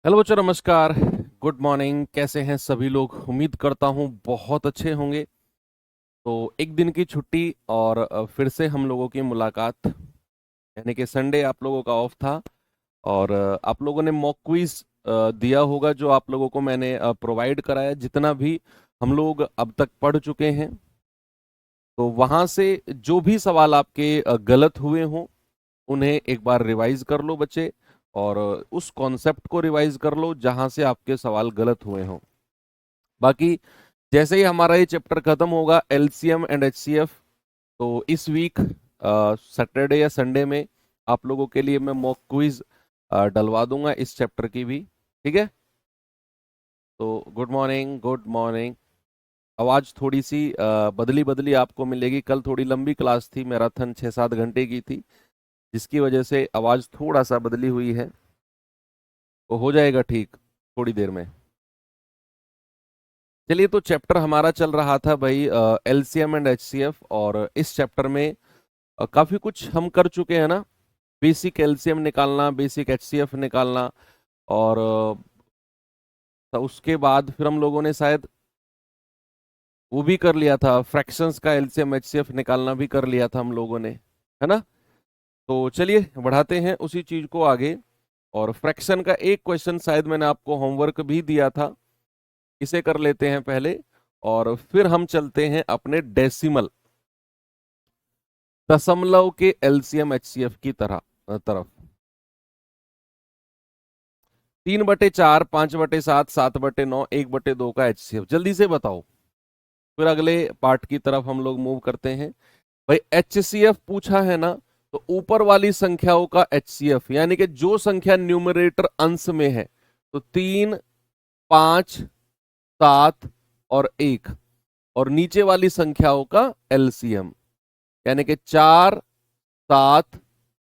Hello बच्चों, नमस्कार। Good morning. कैसे हैं सभी लोग? उम्मीद करता हूँ बहुत अच्छे होंगे। तो एक दिन की छुट्टी और फिर से हम लोगों की मुलाकात, यानी कि संडे आप लोगों का ऑफ था। और आप लोगों ने मॉक क्विज दिया होगा, जो आप लोगों को मैंने प्रोवाइड कराया, जितना भी हम लोग अब तक पढ़ चुके हैं। तो वहाँ से जो भी सवाल आपके गलत हुए हों, उन्हें एक बार रिवाइज कर लो बच्चे। और उस कॉन्सेप्ट को रिवाइज कर लो जहां से आपके सवाल गलत हुए हों। बाकी जैसे ही हमारा ये चैप्टर खत्म होगा, एलसीएम एंड एचसीएफ, तो इस वीक सैटरडे या संडे में आप लोगों के लिए मैं मॉक क्विज डलवा दूंगा इस चैप्टर की भी। ठीक है? तो गुड मॉर्निंग, गुड मॉर्निंग। आवाज थोड़ी सी बदली बदली आपको मिलेगी। कल थोड़ी लंबी क्लास थी, मैराथन 6-7 घंटे की थी, जिसकी वजह से आवाज थोड़ा सा बदली हुई है। तो हो जाएगा ठीक थोड़ी देर में। चलिए, तो चैप्टर हमारा चल रहा था भाई एलसीएम एंड एचसीएफ, और इस चैप्टर में काफी कुछ हम कर चुके हैं ना। बेसिक एलसीएम निकालना, बेसिक एचसीएफ निकालना, और तो उसके बाद फिर हम लोगों ने शायद वो भी कर लिया था, फ्रैक्शंस का एलसीएम एचसीएफ निकालना भी कर लिया था हम लोगों ने, है ना। तो चलिए बढ़ाते हैं उसी चीज को आगे। और फ्रैक्शन का एक क्वेश्चन शायद मैंने आपको होमवर्क भी दिया था, इसे कर लेते हैं पहले, और फिर हम चलते हैं अपने डेसिमल, दशमलव के एलसीएम एचसीएफ की तरफ। 3/4, 5/7, 7/9, 1/2 का एचसीएफ जल्दी से बताओ। फिर अगले पार्ट की तरफ हम लोग मूव करते हैं। भाई एचसीएफ पूछा है ना, तो ऊपर वाली संख्याओं का एचसीएफ, यानी कि जो संख्या न्यूमरेटर अंश में है, तो 3, 5, 7 और 1, और नीचे वाली संख्याओं का एलसीएम, यानी कि 4, 7,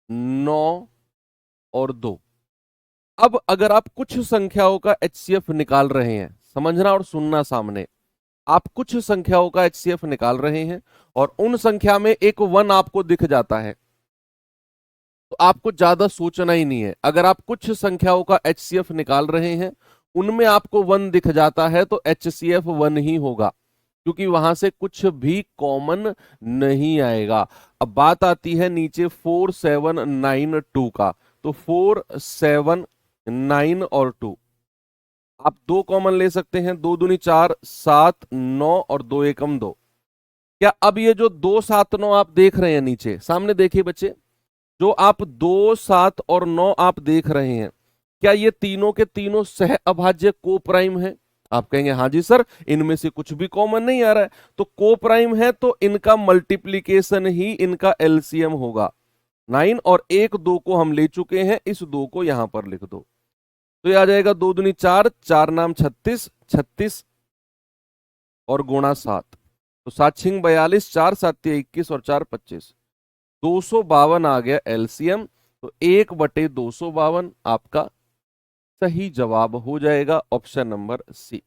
9 और 2। अब अगर आप कुछ संख्याओं का एचसीएफ निकाल रहे हैं, समझना और सुनना सामने, आप कुछ संख्याओं का एचसीएफ निकाल रहे हैं और उन संख्या में एक 1 आपको दिख जाता है, तो आपको ज्यादा सोचना ही नहीं है। अगर आप कुछ संख्याओं का एचसीएफ निकाल रहे हैं, उनमें आपको 1 दिख जाता है, तो एचसीएफ 1 ही होगा, क्योंकि वहां से कुछ भी कॉमन नहीं आएगा। अब बात आती है नीचे 4, 7, 9, 2 का। तो 4, 7, 9 और 2, आप 2 कॉमन ले सकते हैं। 2 दूनी 4, 7, 9 और 2 एकम 2। क्या अब ये जो 2, 7, 9 आप देख रहे हैं नीचे सामने, देखिए बच्चे, जो आप 2, 7 और 9 आप देख रहे हैं, क्या ये तीनों के तीनों सह अभाज्य को प्राइम है? आप कहेंगे हाँ जी सर, इनमें से कुछ भी कॉमन नहीं आ रहा है। तो को प्राइम है, तो इनका मल्टीप्लीकेशन ही इनका एलसीएम होगा। 9 और 1, 2 को हम ले चुके हैं, इस 2 को यहां पर लिख दो। तो ये आ जाएगा 2 दूनी 4, 4 नाम 36, 36 और गुणा 7, तो 7 छिंग 42, 4 7 21 और 4 25, 252 आ गया एलसीएम। तो 1/252 आपका सही जवाब हो जाएगा, ऑप्शन नंबर सी।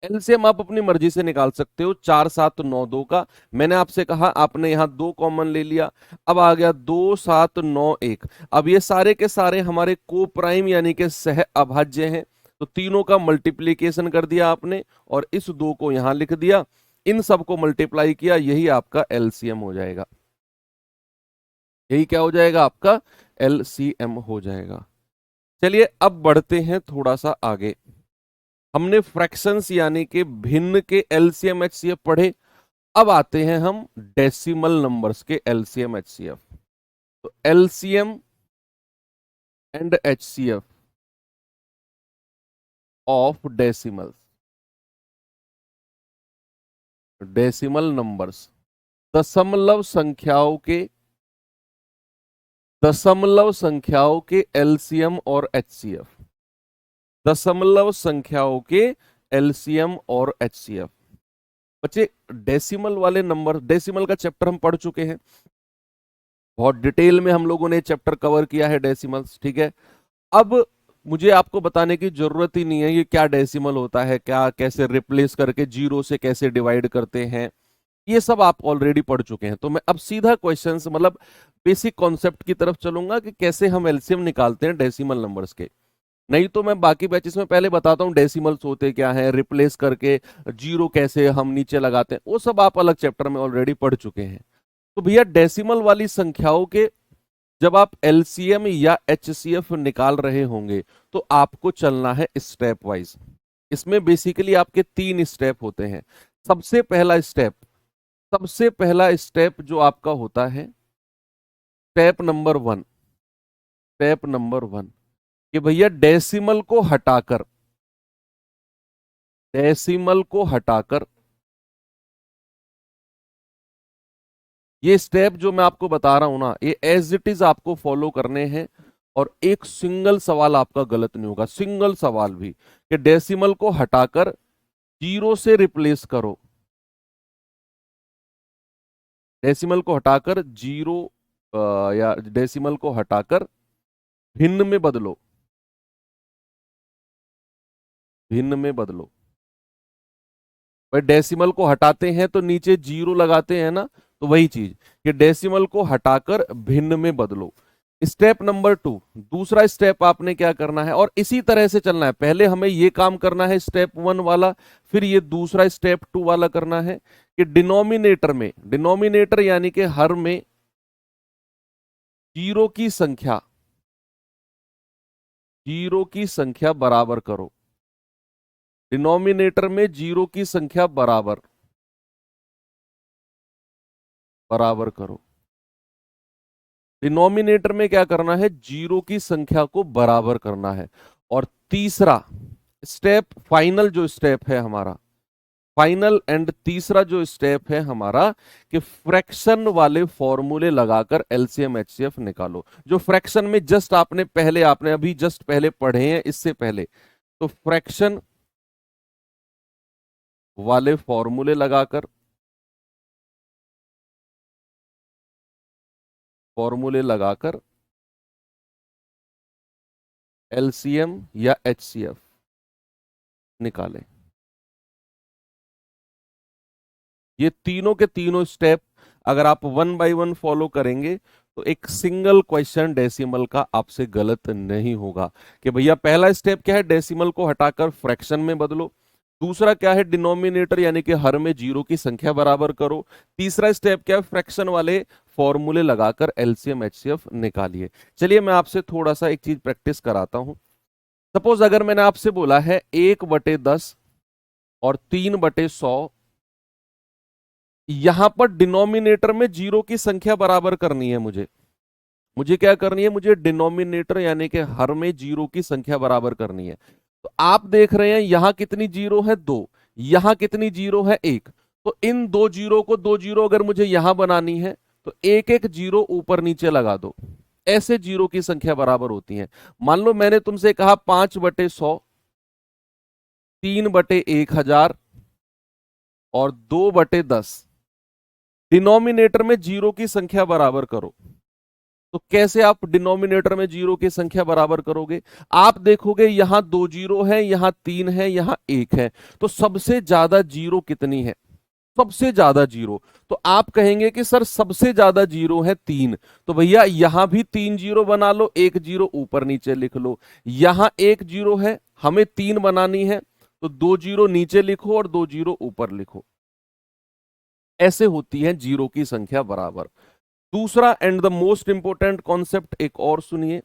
एलसीएम आप अपनी मर्जी से निकाल सकते हो 4, 7, 9, 2 का। मैंने आपसे कहा, आपने यहां 2 कॉमन ले लिया। अब आ गया 2, 7, 9, 1। अब ये सारे के सारे हमारे को प्राइम यानी कि सह अभाज्य हैं, तो तीनों का मल्टीप्लीकेशन कर दिया आपने और इस 2 को यहां लिख दिया, इन सब को मल्टीप्लाई किया, यही आपका एलसीएम हो जाएगा। यही क्या हो जाएगा? आपका एलसीएम हो जाएगा। चलिए अब बढ़ते हैं थोड़ा सा आगे। हमने फ्रैक्शंस यानी कि भिन्न के एलसीएम एचसीएफ पढ़े। अब आते हैं हम डेसिमल नंबर्स के एलसीएम एचसीएफ। तो LCM and HCF of decimals, decimal numbers, दशमलव संख्याओं के, दशमलव संख्याओं के एलसीएम और एचसीएफ, दशमलव संख्याओं के एलसीएम और एचसीएफ। बच्चे डेसिमल वाले नंबर, डेसिमल का चैप्टर हम पढ़ चुके हैं, बहुत डिटेल में हम लोगों ने चैप्टर कवर किया है डेसिमल्स। ठीक है, अब मुझे आपको बताने की जरूरत ही नहीं है ये क्या डेसिमल होता है, क्या कैसे रिप्लेस करके जीरो से कैसे डिवाइड करते हैं, ये सब आप ऑलरेडी पढ़ चुके हैं। तो मैं अब सीधा क्वेश्चंस, मतलब बेसिक कॉन्सेप्ट की तरफ चलूंगा कि कैसे हम एलसीएम निकालते हैं डेसिमल नंबर्स के। नहीं तो मैं बाकी बैचेस में पहले बताता हूँ डेसिमल्स होते क्या हैं, रिप्लेस करके जीरो कैसे हम नीचे लगाते हैं, वो सब आप अलग चैप्टर में ऑलरेडी पढ़ चुके हैं। तो भैया डेसिमल वाली संख्याओं के जब आप एलसीएम या एचसीएफ निकाल रहे होंगे तो आपको चलना है स्टेप वाइज। इसमें बेसिकली आपके 3 स्टेप होते हैं। सबसे पहला स्टेप जो आपका होता है स्टेप नंबर 1, कि भैया डेसिमल को हटाकर ये स्टेप जो मैं आपको बता रहा हूं ना, ये एज इट इज आपको फॉलो करने हैं। और एक सिंगल सवाल आपका गलत नहीं होगा, सिंगल सवाल भी, कि डेसिमल को हटाकर जीरो से रिप्लेस करो, डेसिमल को हटाकर जीरो या डेसिमल को हटाकर भिन्न में बदलो, भिन्न में बदलो। भाई डेसिमल को हटाते हैं तो नीचे जीरो लगाते हैं ना, तो वही चीज कि डेसिमल को हटाकर भिन्न में बदलो। स्टेप नंबर 2, दूसरा स्टेप आपने क्या करना है, और इसी तरह से चलना है। पहले हमें ये काम करना है स्टेप 1 वाला, फिर ये दूसरा स्टेप 2 वाला करना है कि डिनोमिनेटर यानी कि हर में जीरो की संख्या बराबर करो, डिनोमिनेटर में जीरो की संख्या बराबर करो। डिनोमिनेटर में क्या करना है, जीरो की संख्या को बराबर करना है। और तीसरा स्टेप, फाइनल एंड तीसरा जो स्टेप है हमारा, कि फ्रैक्शन वाले फॉर्मूले लगाकर एलसीएम एचसीएफ निकालो। जो फ्रैक्शन में जस्ट आपने अभी जस्ट पहले पढ़े हैं, इससे पहले, तो फ्रैक्शन वाले फॉर्मूले लगाकर एलसीएम या एचसीएफ निकालें। ये तीनों के तीनों स्टेप अगर आप 1 बाय 1 फॉलो करेंगे तो एक सिंगल क्वेश्चन डेसिमल का आपसे गलत नहीं होगा। कि भैया पहला स्टेप क्या है, डेसिमल को हटाकर फ्रैक्शन में बदलो। दूसरा क्या है, डिनोमिनेटर यानी कि हर में जीरो की संख्या बराबर करो। तीसरा स्टेप क्या है, फ्रैक्शन वाले फॉर्मूले लगाकर एलसीएम एचसीएफ निकालिए। चलिए मैं आपसे थोड़ा सा एक चीज प्रैक्टिस कराता हूं। सपोज अगर मैंने आपसे बोला है 1/10 और 3/100, यहां पर डिनोमिनेटर में जीरो की संख्या बराबर करनी है। मुझे क्या करनी है, मुझे डिनोमिनेटर यानी कि हर में जीरो की संख्या बराबर करनी है। तो आप देख रहे हैं यहां कितनी जीरो है, 2, यहां कितनी जीरो है, 1। तो इन दो जीरो को, दो जीरो अगर मुझे यहां बनानी है तो एक एक जीरो ऊपर नीचे लगा दो, ऐसे जीरो की संख्या बराबर होती है। मान लो मैंने तुमसे कहा 5/100, 3/1000 और 2/10, डिनोमिनेटर में जीरो की संख्या बराबर करो। तो कैसे आप डिनोमिनेटर में जीरो की संख्या बराबर करोगे, आप देखोगे यहां 2 जीरो है, यहां 3 है, यहां 1 है। तो सबसे ज्यादा जीरो कितनी है, सबसे ज्यादा जीरो। तो आप कहेंगे कि सर सबसे ज्यादा जीरो है 3, तो भैया यहां भी 3 जीरो बना लो, 1 जीरो ऊपर नीचे लिख लो। यहां 1 जीरो है, हमें 3 बनानी है, तो 2 जीरो नीचे लिखो और 2 जीरो ऊपर लिखो। ऐसे होती है जीरो की संख्या बराबर। दूसरा and the most important concept एक और सुनिए,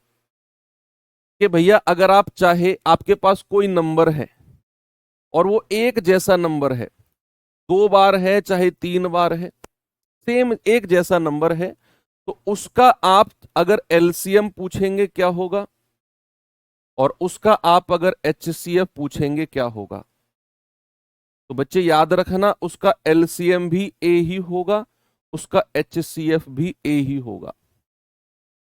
कि भैया अगर आप चाहे, आपके पास कोई नंबर है और वो एक जैसा नंबर है, 2 बार है चाहे 3 बार है, सेम एक जैसा नंबर है, तो उसका आप अगर एलसीएम पूछेंगे क्या होगा, और उसका आप अगर एचसीएफ पूछेंगे क्या होगा। तो बच्चे याद रखना, उसका एलसीएम भी ए ही होगा, उसका एचसीएफ भी ए ही होगा।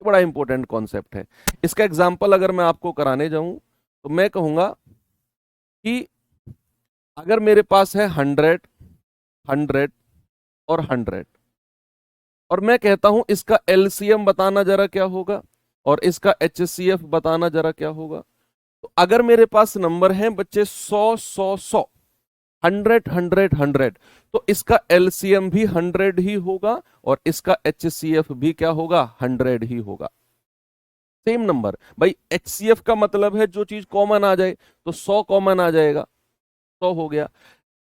बड़ा इंपॉर्टेंट कॉन्सेप्ट है। इसका एग्जांपल अगर मैं आपको कराने जाऊं तो मैं कहूंगा कि अगर मेरे पास है 100, 100 और 100, और मैं कहता हूं इसका एलसीएम बताना जरा क्या होगा और इसका एचसीएफ बताना जरा क्या होगा। तो अगर मेरे पास नंबर है बच्चे 100 100 100, 100 100 100, तो इसका एलसीएम भी 100 ही होगा और इसका एचसीएफ भी क्या होगा, 100 ही होगा। Same number. भाई HCF का मतलब है जो चीज कॉमन आ जाए, तो 100 कॉमन आ जाएगा, 100 हो गया।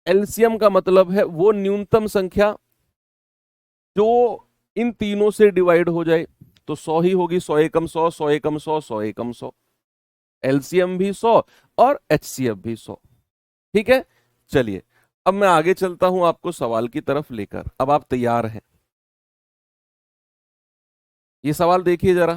एलसीएम का मतलब है वो न्यूनतम संख्या जो इन तीनों से डिवाइड हो जाए, तो 100 ही होगी। 100 एकम 100, 100 एकम 100, 100 एकम 100। एलसीएम भी 100 और HCF भी 100। ठीक है, चलिए अब मैं आगे चलता हूं आपको सवाल की तरफ लेकर। अब आप तैयार हैं? ये सवाल देखिए जरा।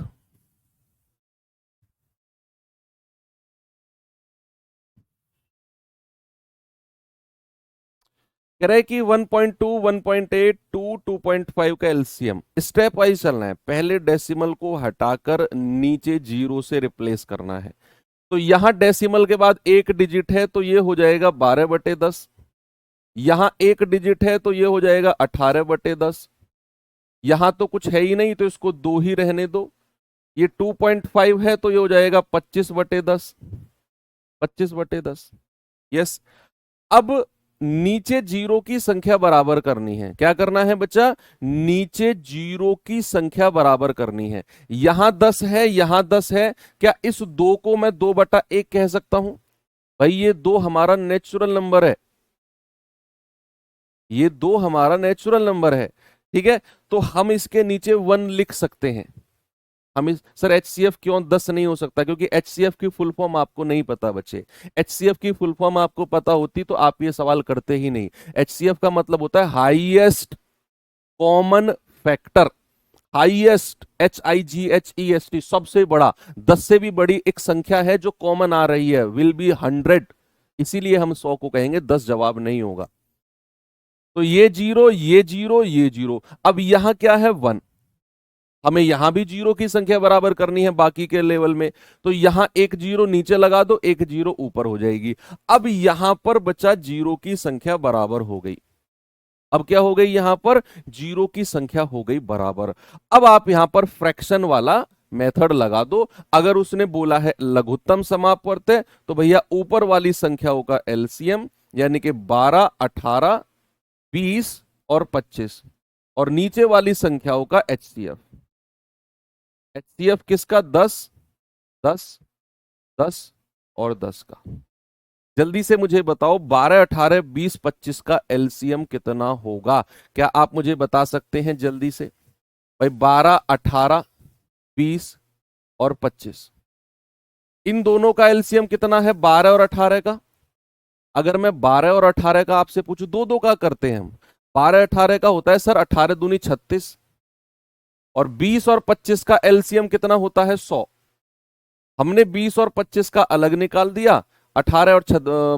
कह रहा है कि 1.2, 1.8, 2, 2.5 का एलसीएम। स्टेप वाइज चलना है, पहले डेसिमल को हटाकर नीचे जीरो से रिप्लेस करना है। तो यहां डेसिमल के बाद एक डिजिट है तो ये हो जाएगा 12/10। यहां एक डिजिट है तो ये हो जाएगा 18/10। यहां तो कुछ है ही नहीं तो इसको दो ही रहने दो। ये 2.5 है तो ये हो जाएगा 25/10। 25/10, यस। अब नीचे जीरो की संख्या बराबर करनी है। क्या करना है बच्चा? नीचे जीरो की संख्या बराबर करनी है। यहां 10 है, यहां 10 है। क्या इस दो को मैं 2/1 कह सकता हूं? भाई ये दो हमारा नेचुरल नंबर है, ये दो हमारा नेचुरल नंबर है। ठीक है, तो हम इसके नीचे 1 लिख सकते हैं। हम इस सर HCF क्यों 10 नहीं हो सकता? क्योंकि HCF की फुल फॉर्म आपको नहीं पता बच्चे। HCF की फुल फॉर्म आपको पता होती तो आप ये सवाल करते ही नहीं। HCF का मतलब होता है highest common factor. Highest, HIGHEST, सबसे बड़ा। 10 से भी बड़ी एक संख्या है जो कॉमन आ रही है, विल बी 100। इसीलिए हम 100 को कहेंगे, 10 जवाब नहीं होगा। तो ये जीरो, ये जीरो, ये जीरो। अब यहां क्या है? 1। हमें यहां भी जीरो की संख्या बराबर करनी है बाकी के लेवल में। तो यहां एक जीरो नीचे लगा दो, एक जीरो ऊपर हो जाएगी। अब यहां पर बचा जीरो की संख्या बराबर हो गई। अब क्या हो गई? यहां पर जीरो की संख्या हो गई बराबर। अब आप यहां पर फ्रैक्शन वाला मेथड लगा दो। अगर उसने बोला है लघुत्तम समापवर्त है, तो भैया ऊपर वाली संख्याओं का एलसीएम, यानी कि 12, 18, 20 और 25, और नीचे वाली संख्याओं का HCF। HCF किसका? 10, 10, 10 और 10 का। जल्दी से मुझे बताओ 12, 18, 20, 25 का एलसीएम कितना होगा? क्या आप मुझे बता सकते हैं जल्दी से? भाई 12, 18, 20 और 25, इन दोनों का एलसीएम कितना है? 12 और 18 का। अगर मैं 12 और 18 का आपसे पूछूं, दो दो का करते हैं हम। 12, 18 का होता है सर 18 दूनी 36, और 20 और 25 का एलसीएम कितना होता है? 100। हमने 20 और 25 का अलग निकाल दिया, 18 और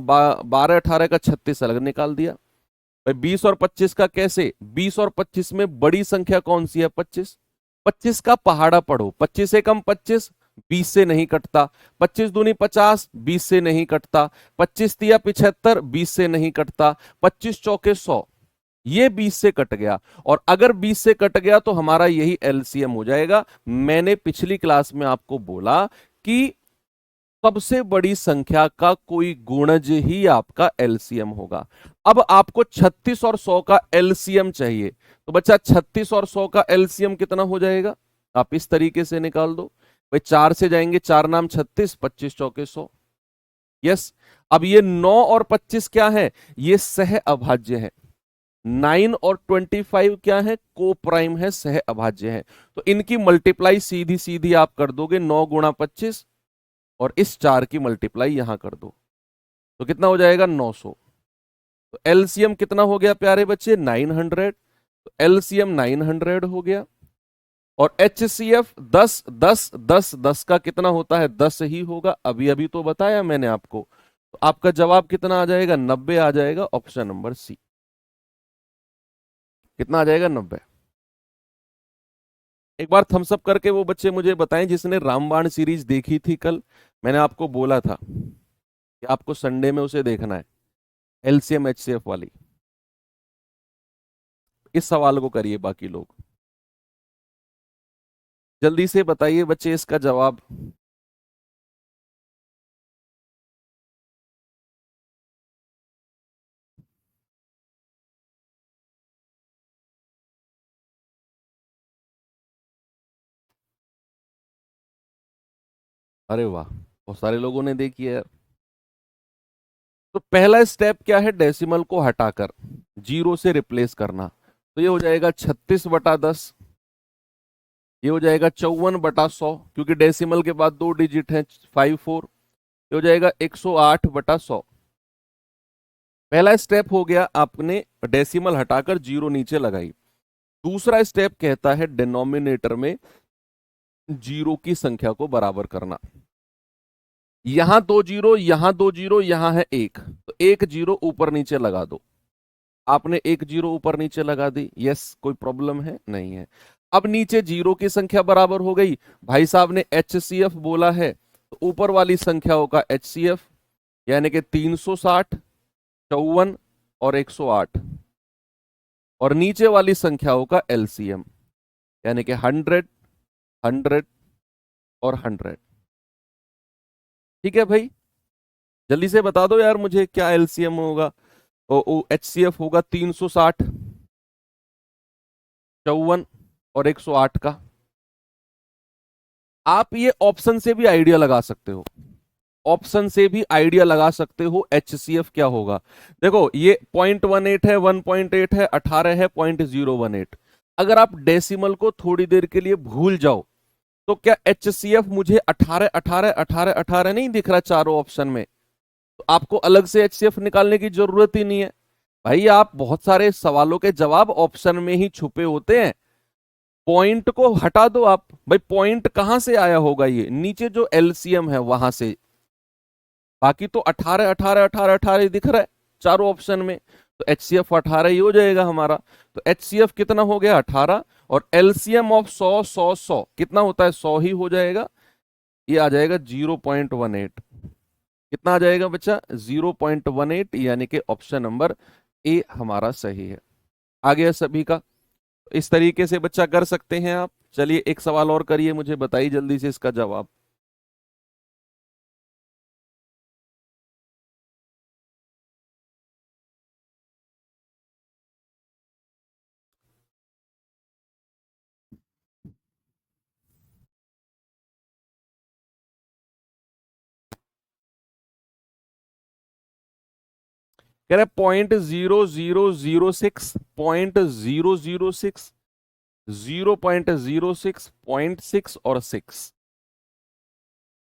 12, 18 का 36 अलग निकाल दिया। भाई 20 और 25 का कैसे? 20 और 25 में बड़ी संख्या कौन सी है? 25। 25 का पहाड़ा पढ़ो। 25 से कम 25, 20 से नहीं कटता। 25 दूनी 50, 20 से नहीं कटता। 25 तिया 75, 20 से नहीं कटता। 25 चौके 100, ये 20 से कट गया। और अगर 20 से कट गया तो हमारा यही एलसीएम हो जाएगा। मैंने पिछली क्लास में आपको बोला कि सबसे बड़ी संख्या का कोई गुणज ही आपका एलसीएम होगा। अब आपको 36 और 100 का एलसीएम चाहिए, तो बच्चा 36 और 100 का एलसीएम कितना हो जाएगा? आप इस तरीके से निकाल दो। भाई 4 से जाएंगे, 4 नाम 36, 25 चौके 100। यस। अब ये 9 और 25 क्या है? ये सह अभाज्य है। 9 और 25 क्या है? को प्राइम है, सह अभाज्य है। तो इनकी मल्टीप्लाई सीधी सीधी आप कर दोगे, 9 गुणा 25, और इस 4 की मल्टीप्लाई यहां कर दो, तो कितना हो जाएगा? 900। तो एलसीएम कितना हो गया प्यारे बच्चे? 900। तो एलसीएम 900 हो गया। और HCF 10, 10, 10, 10 का कितना होता है? 10 ही होगा, अभी अभी तो बताया मैंने आपको। तो आपका जवाब कितना आ जाएगा? 90 आ जाएगा, ऑप्शन नंबर सी। कितना आ जाएगा? 90। एक बार थम्स अप करके वो बच्चे मुझे बताएं जिसने रामबाण सीरीज देखी थी कल। मैंने आपको बोला था कि आपको संडे में उसे देखना है, एलसीएम HCF वाली। इस सवाल को करिए बाकी लोग। जल्दी से बताइए बच्चे इसका जवाब। अरे वाह, बहुत सारे लोगों ने देखी है यार। तो पहला स्टेप क्या है, डेसिमल को हटाकर जीरो से रिप्लेस करना। तो ये हो जाएगा 36/10, ये हो जाएगा 54/100, क्योंकि डेसिमल के बाद 2 डिजिट है 54, ये हो जाएगा 108/100। पहला स्टेप हो गया, आपने डेसिमल हटाकर जीरो नीचे लगाई। दूसरा स्टेप कहता है डिनोमिनेटर में जीरो की संख्या को बराबर करना। यहां 2 जीरो, यहां 2 जीरो, यहां है 1, तो 1 जीरो ऊपर नीचे लगा दो। आपने 1 जीरो ऊपर नीचे लगा दी, यस, कोई प्रॉब्लम है नहीं है। अब नीचे जीरो की संख्या बराबर हो गई। भाई साहब ने HCF बोला है, तो ऊपर वाली संख्याओं का HCF यानी कि 360, 54 और 108, और नीचे वाली संख्याओं का LCM यानी कि 100, 100 और 100। ठीक है भाई, जल्दी से बता दो यार मुझे क्या LCM होगा। HCF होगा 360, 54 और 108 का। आप ये ऑप्शन से भी आइडिया लगा सकते हो, ऑप्शन से भी आइडिया लगा सकते हो HCF क्या होगा। देखो ये 0.18 है, 1.8 है, 18 है, 0.018। अगर आप डेसिमल को थोड़ी देर के लिए भूल जाओ, तो क्या HCF मुझे 18 18 18 18 नहीं दिख रहा चारों ऑप्शन में, तो आपको अलग से HCF निकालने की जरूरत ही नहीं है। भाई आप बहुत सारे सवालों के जवाब ऑप्शन में ही छुपे होते हैं। पॉइंट को हटा दो आप, भाई पॉइंट कहां से आया होगा, ये नीचे जो LCM है वहां से। बाकी तो 18 18 18 18 दिख रहा है चारों ऑप्शन में, तो HCF 18 ही हो जाएगा हमारा। तो HCF कितना हो गया 18, और LCM ऑफ 100 100 100 कितना होता है 100 ही हो जाएगा। ये आ जाएगा 0.18। कितना आ जाएगा बच्चा 0.18, यानी कि ऑप्शन नंबर ए हमारा सही है। आ गया सभी का। इस तरीके से बच्चा कर सकते हैं आप। चलिए एक सवाल और करिए, मुझे बताइए जल्दी से इसका जवाब। कह रहे 0.0006, 0.006, 0.06, 0.6 और 6।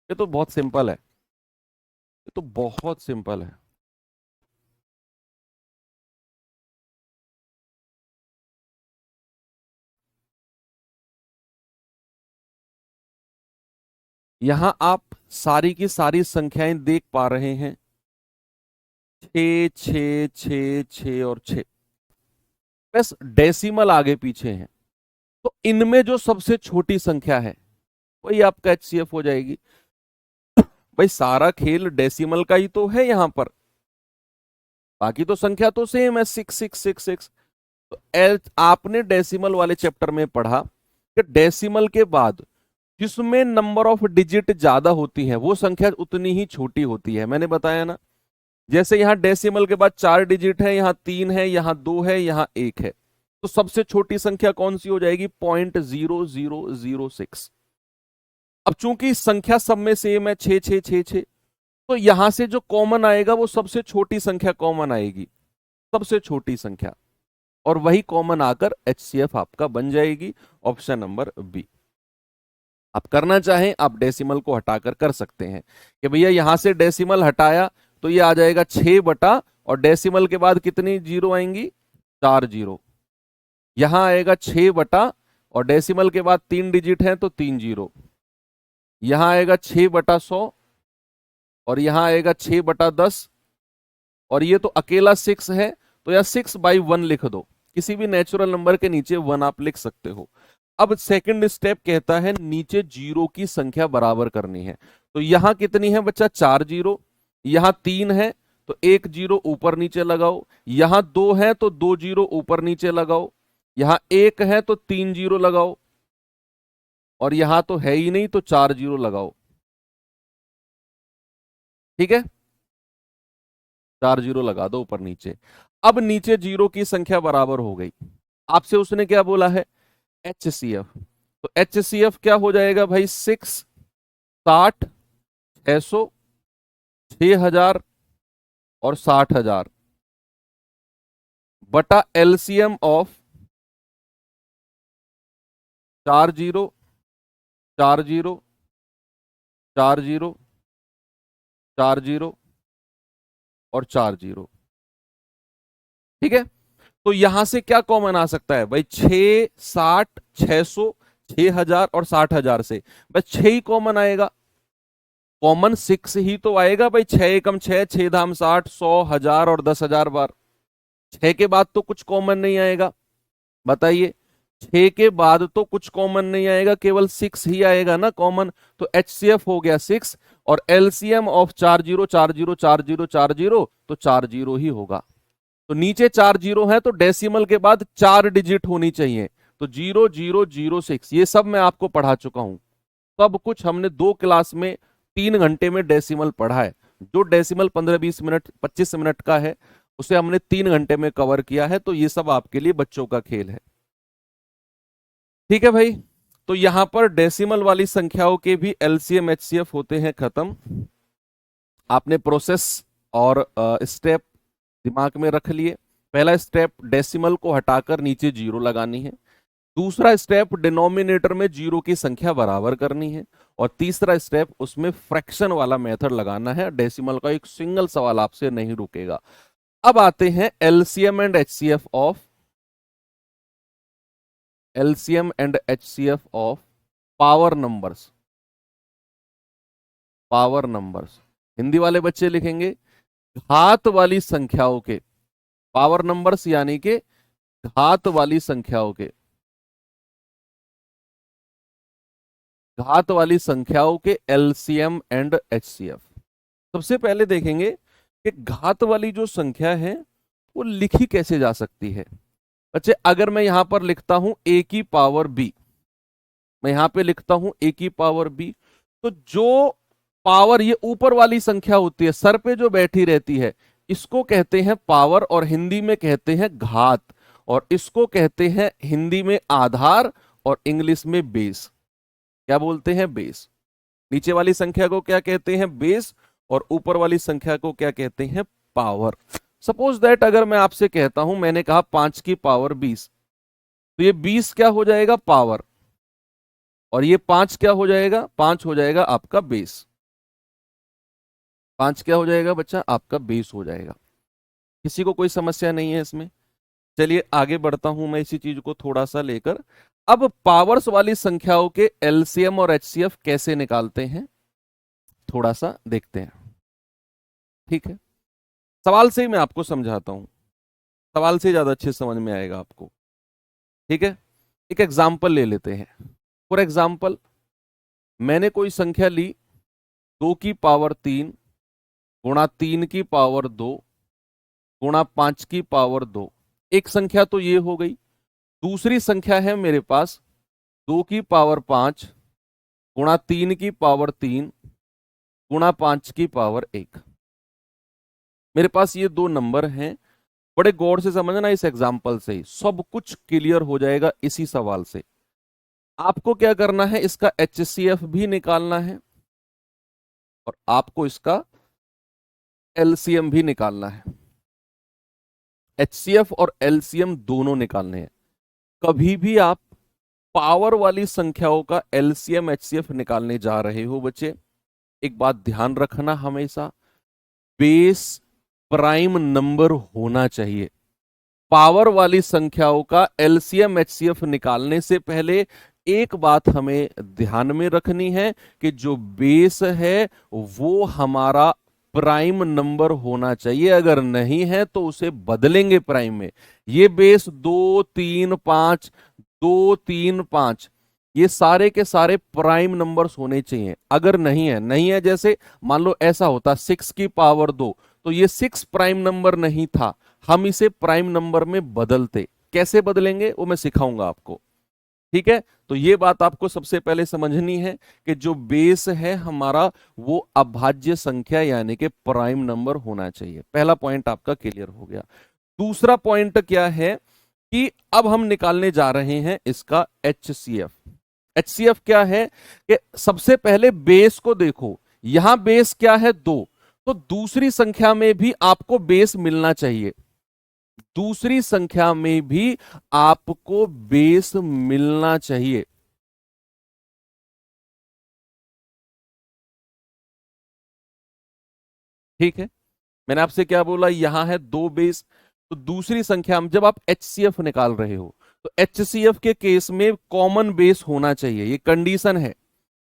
ये तो बहुत सिंपल है, ये तो बहुत सिंपल है। यहां आप सारी की सारी संख्याएं देख पा रहे हैं, 6 6 6 6 और 6, बस डेसिमल आगे पीछे हैं। तो इनमें जो सबसे छोटी संख्या है वही आपका HCF हो जाएगी। भाई सारा खेल डेसिमल का ही तो है यहां पर, बाकी तो संख्या तो सेम है 6666। तो आपने डेसिमल वाले चैप्टर में पढ़ा कि डेसिमल के बाद जिसमें नंबर ऑफ डिजिट ज्यादा होती है वो संख्या उतनी ही छोटी होती है, मैंने बताया ना। जैसे यहां डेसिमल के बाद 4 डिजिट है, यहां 3 है, यहां 2 है, यहां 1 है, तो सबसे छोटी संख्या कौन सी हो जाएगी 0.0006। अब चूंकि संख्या सब में सेम है 6 6 6 6, तो यहां से जो कॉमन आएगा वो सबसे छोटी संख्या कॉमन आएगी, सबसे छोटी संख्या, और वही कॉमन आकर HCF आपका बन जाएगी, ऑप्शन नंबर बी। आप करना चाहें आप डेसिमल को हटाकर कर सकते हैं कि भैया यहां से डेसिमल हटाया तो ये आ जाएगा 6 और डेसिमल के बाद कितनी जीरो आएंगी 4 जीरो। यहां आएगा 6 और डेसिमल के बाद 3 डिजिट है तो 3 जीरो। यहां आएगा 6/100 और यहां आएगा 6/10, और ये तो अकेला 6 है, तो या 6/1 लिख दो, किसी भी नेचुरल नंबर के नीचे 1 आप लिख सकते हो। अब सेकंड स्टेप कहता है नीचे जीरो की संख्या बराबर करनी है। तो यहां कितनी है बच्चा 4 जीरो, यहां 3 है तो 1 जीरो ऊपर नीचे लगाओ, यहां 2 है तो 2 जीरो ऊपर नीचे लगाओ, यहां 1 है तो 3 जीरो लगाओ, और यहां तो है ही नहीं तो 4 जीरो लगाओ। ठीक है, 4 जीरो लगा दो ऊपर नीचे। अब नीचे जीरो की संख्या बराबर हो गई। आपसे उसने क्या बोला है HCF, तो HCF क्या हो जाएगा भाई 6 60 600, 6000 और 60,000 बटा एलसीएम ऑफ 40, 40, 40, 40 और 40। ठीक है, तो यहां से क्या कॉमन आ सकता है भाई? 6, 60, 600, 6000 और 60,000 से बस 6 ही कॉमन आएगा। कॉमन 6 ही तो आएगा भाई। 6 एकम 6, 6 धाम 60, 100, 1000 और 10,000 बार। 6 के बाद तो कुछ कॉमन नहीं आएगा, बताइए। 6 के बाद तो कुछ कॉमन नहीं आएगा, केवल 6 ही आएगा ना कॉमन। तो HCF हो गया 6 और एलसीएम ऑफ 40, 40, 40, 40 तो 40 ही होगा। तो नीचे 4 जीरो है तो डेसिमल के बाद 4 डिजिट होनी चाहिए। तो 0006 ये सब मैं आपको पढ़ा चुका हूं। सब कुछ हमने 2 क्लास में 3 घंटे में डेसिमल पढ़ा है। जो डेसिमल 15-20 मिनट 25 मिनट का है उसे हमने 3 घंटे में कवर किया है। तो ये सब आपके लिए बच्चों का खेल है। ठीक है भाई, तो यहां पर डेसिमल वाली संख्याओं के भी एलसीएम एचसीएफ होते हैं खत्म। आपने प्रोसेस और स्टेप दिमाग में रख लिए। पहला स्टेप डेसिमल को हटाकर नीचे जीरो लगानी है। दूसरा स्टेप डिनोमिनेटर में जीरो की संख्या बराबर करनी है। और तीसरा स्टेप उसमें फ्रैक्शन वाला मेथड लगाना है। डेसिमल का एक सिंगल सवाल आपसे नहीं रुकेगा। अब आते हैं LCM and HCF of power numbers. Power numbers Hindi वाले बच्चे लिखेंगे घात वाली संख्याओं के। पावर नंबर्स यानी कि घात वाली संख्याओं के, घात वाली संख्याओं के एलसीएम एंड एचसीएफ। सबसे पहले देखेंगे कि घात वाली जो संख्या है वो लिखी कैसे जा सकती है। बच्चे अगर मैं यहां पर लिखता हूं a की पावर b, मैं यहां पे लिखता हूं a की पावर b, तो जो पावर ये ऊपर वाली संख्या होती है सर पे जो बैठी रहती है इसको कहते हैं पावर और हिंदी में कहते हैं घात। और इसको कहते हैं हिंदी में आधार और इंग्लिश में बेस। क्या बोलते हैं? बेस। नीचे वाली संख्या को क्या कहते हैं? बेस। और ऊपर वाली संख्या को क्या कहते हैं? पावर। सपोज दैट अगर मैं आपसे कहता हूं, मैंने कहा 5 की पावर 20, तो ये 20 क्या हो जाएगा? पावर। और ये 5 क्या हो जाएगा? 5 हो जाएगा आपका बेस। 5 क्या हो जाएगा बच्चा? आपका बेस हो जाएगा। किसी को कोई समस्या नहीं है इसमें? चलिए आगे बढ़ता हूं मैं इसी चीज को थोड़ा सा लेकर। अब पावर्स वाली संख्याओं के एलसीएम और एचसीएफ कैसे निकालते हैं थोड़ा सा देखते हैं। ठीक है, सवाल से ही मैं आपको समझाता हूं, सवाल से ज्यादा अच्छे समझ में आएगा आपको। ठीक है, एक एग्जाम्पल ले लेते हैं। फॉर एग्जाम्पल मैंने कोई संख्या ली 2 की पावर 3 गुणा 3 की पावर 2 गुणा 5 की पावर 2। एक संख्या तो ये हो गई। दूसरी संख्या है मेरे पास 2 की पावर 5 गुणा 3 की पावर 3 गुणा 5 की पावर 1। मेरे पास ये दो नंबर हैं। बड़े गौर से समझना, इस एग्जाम्पल से ही सब कुछ क्लियर हो जाएगा। इसी सवाल से आपको क्या करना है, इसका HCF भी निकालना है और आपको इसका LCM भी निकालना है। HCF और LCM दोनों निकालने हैं। कभी भी आप पावर वाली संख्याओं का LCM HCF निकालने जा रहे हो बच्चे, एक बात ध्यान रखना, हमेशा बेस प्राइम नंबर होना चाहिए। पावर वाली संख्याओं का LCM HCF निकालने से पहले एक बात हमें ध्यान में रखनी है कि जो बेस है वो हमारा प्राइम नंबर होना चाहिए। अगर नहीं है तो उसे बदलेंगे प्राइम में। ये बेस 2, 3, 5, 2, 3, 5 ये सारे के सारे प्राइम नंबर्स होने चाहिए। अगर नहीं है जैसे मान लो ऐसा होता 6 की पावर 2, तो ये 6 प्राइम नंबर नहीं था, हम इसे प्राइम नंबर में बदलते। कैसे बदलेंगे वो मैं सिखाऊंगा आपको। ठीक है, तो ये बात आपको सबसे पहले समझनी है कि जो बेस है हमारा वो अभाज्य संख्या यानी कि प्राइम नंबर होना चाहिए। पहला पॉइंट आपका क्लियर हो गया। दूसरा पॉइंट क्या है कि अब हम निकालने जा रहे हैं इसका HCF। HCF क्या है कि सबसे पहले बेस को देखो, यहां बेस क्या है 2, तो दूसरी संख्या में भी आपको बेस मिलना चाहिए, दूसरी संख्या में भी आपको बेस मिलना चाहिए। ठीक है, मैंने आपसे क्या बोला, यहां है 2 बेस, तो दूसरी संख्या में जब आप एचसीएफ निकाल रहे हो तो एचसीएफ के केस में कॉमन बेस होना चाहिए, ये कंडीशन है,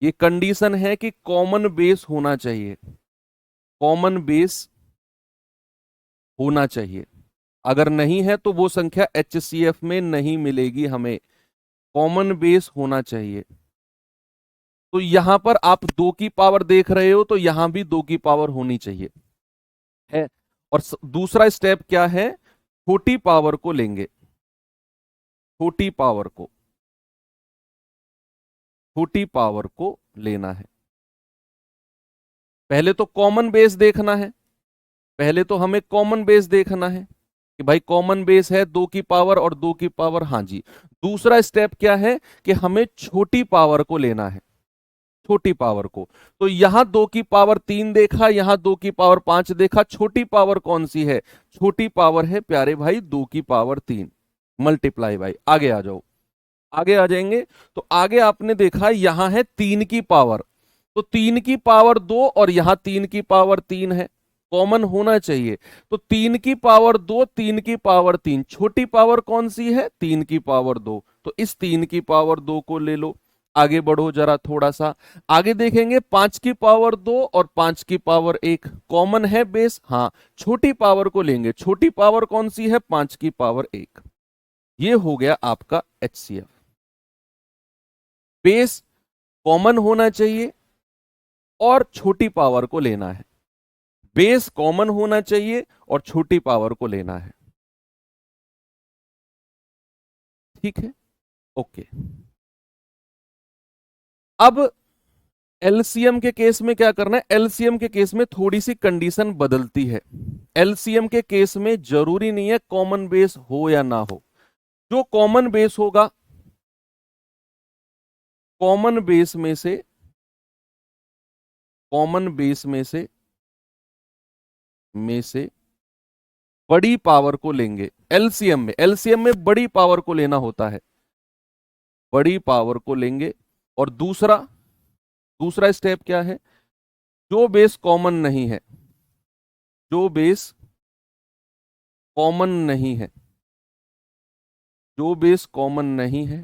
ये कंडीशन है कि कॉमन बेस होना चाहिए, कॉमन बेस होना चाहिए। अगर नहीं है तो वो संख्या एचसीएफ में नहीं मिलेगी हमें, कॉमन बेस होना चाहिए। तो यहां पर आप 2 की पावर देख रहे हो तो यहां भी 2 की पावर होनी चाहिए है। और दूसरा स्टेप क्या है, छोटी पावर को लेंगे, छोटी पावर को, छोटी पावर को लेना है। पहले तो कॉमन बेस देखना है, पहले तो हमें कॉमन बेस देखना है कि भाई कॉमन बेस है 2 की पावर और 2 की पावर, हाँ जी। दूसरा स्टेप क्या है कि हमें छोटी पावर को लेना है, छोटी पावर को। तो यहां 2 की पावर 3 देखा, यहां 2 की पावर 5 देखा, छोटी पावर कौन सी है, छोटी पावर है प्यारे भाई 2 की पावर 3 मल्टीप्लाई बाई, आगे आ जाओ, आगे आ जाएंगे। तो आगे आपने देखा यहां है 3 की पावर, तो 3 की पावर 2 और यहां 3 की पावर 3 है, कॉमन होना चाहिए। तो 3 की पावर 2, 3 की पावर 3, छोटी पावर कौन सी है 3 की पावर 2, तो इस 3 की पावर 2 को ले लो। आगे बढ़ो जरा थोड़ा सा, आगे देखेंगे 5 की पावर 2 और 5 की पावर 1, कॉमन है बेस, हाँ, छोटी पावर को लेंगे, छोटी पावर कौन सी है 5 की पावर 1। ये हो गया आपका एचसीएफ। बेस कॉमन होना चाहिए और छोटी पावर को लेना है, बेस कॉमन होना चाहिए और छोटी पावर को लेना है। ठीक है, ओके। अब एलसीएम के केस में क्या करना है, एलसीएम के केस में थोड़ी सी कंडीशन बदलती है। एलसीएम के केस में जरूरी नहीं है कॉमन बेस हो या ना हो, जो कॉमन बेस होगा, कॉमन बेस में से, कॉमन बेस में से बड़ी पावर को लेंगे। एलसीएम में, एलसीएम में बड़ी पावर को लेना होता है, बड़ी पावर को लेंगे। और दूसरा, दूसरा स्टेप क्या है, जो बेस कॉमन नहीं है, जो बेस कॉमन नहीं है, जो बेस कॉमन नहीं है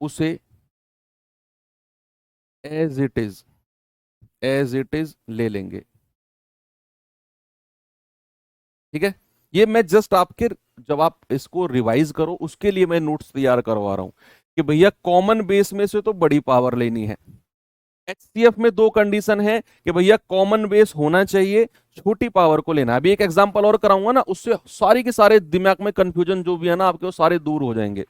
उसे as it is, as it is ले लेंगे। ठीक है, ये मैं जस्ट आपके, जब आप इसको रिवाइज करो उसके लिए मैं नोट्स तैयार करवा रहा हूं कि भैया कॉमन बेस में से तो बड़ी पावर लेनी है। एचसीएफ में 2 कंडीशन है कि भैया कॉमन बेस होना चाहिए, छोटी पावर को लेना है। अभी एक एग्जांपल और कराऊंगा ना, उससे सारी के सारे दिमाग में कंफ्यूजन जो भी है ना आपके, वो सारे दूर हो जाएंगे।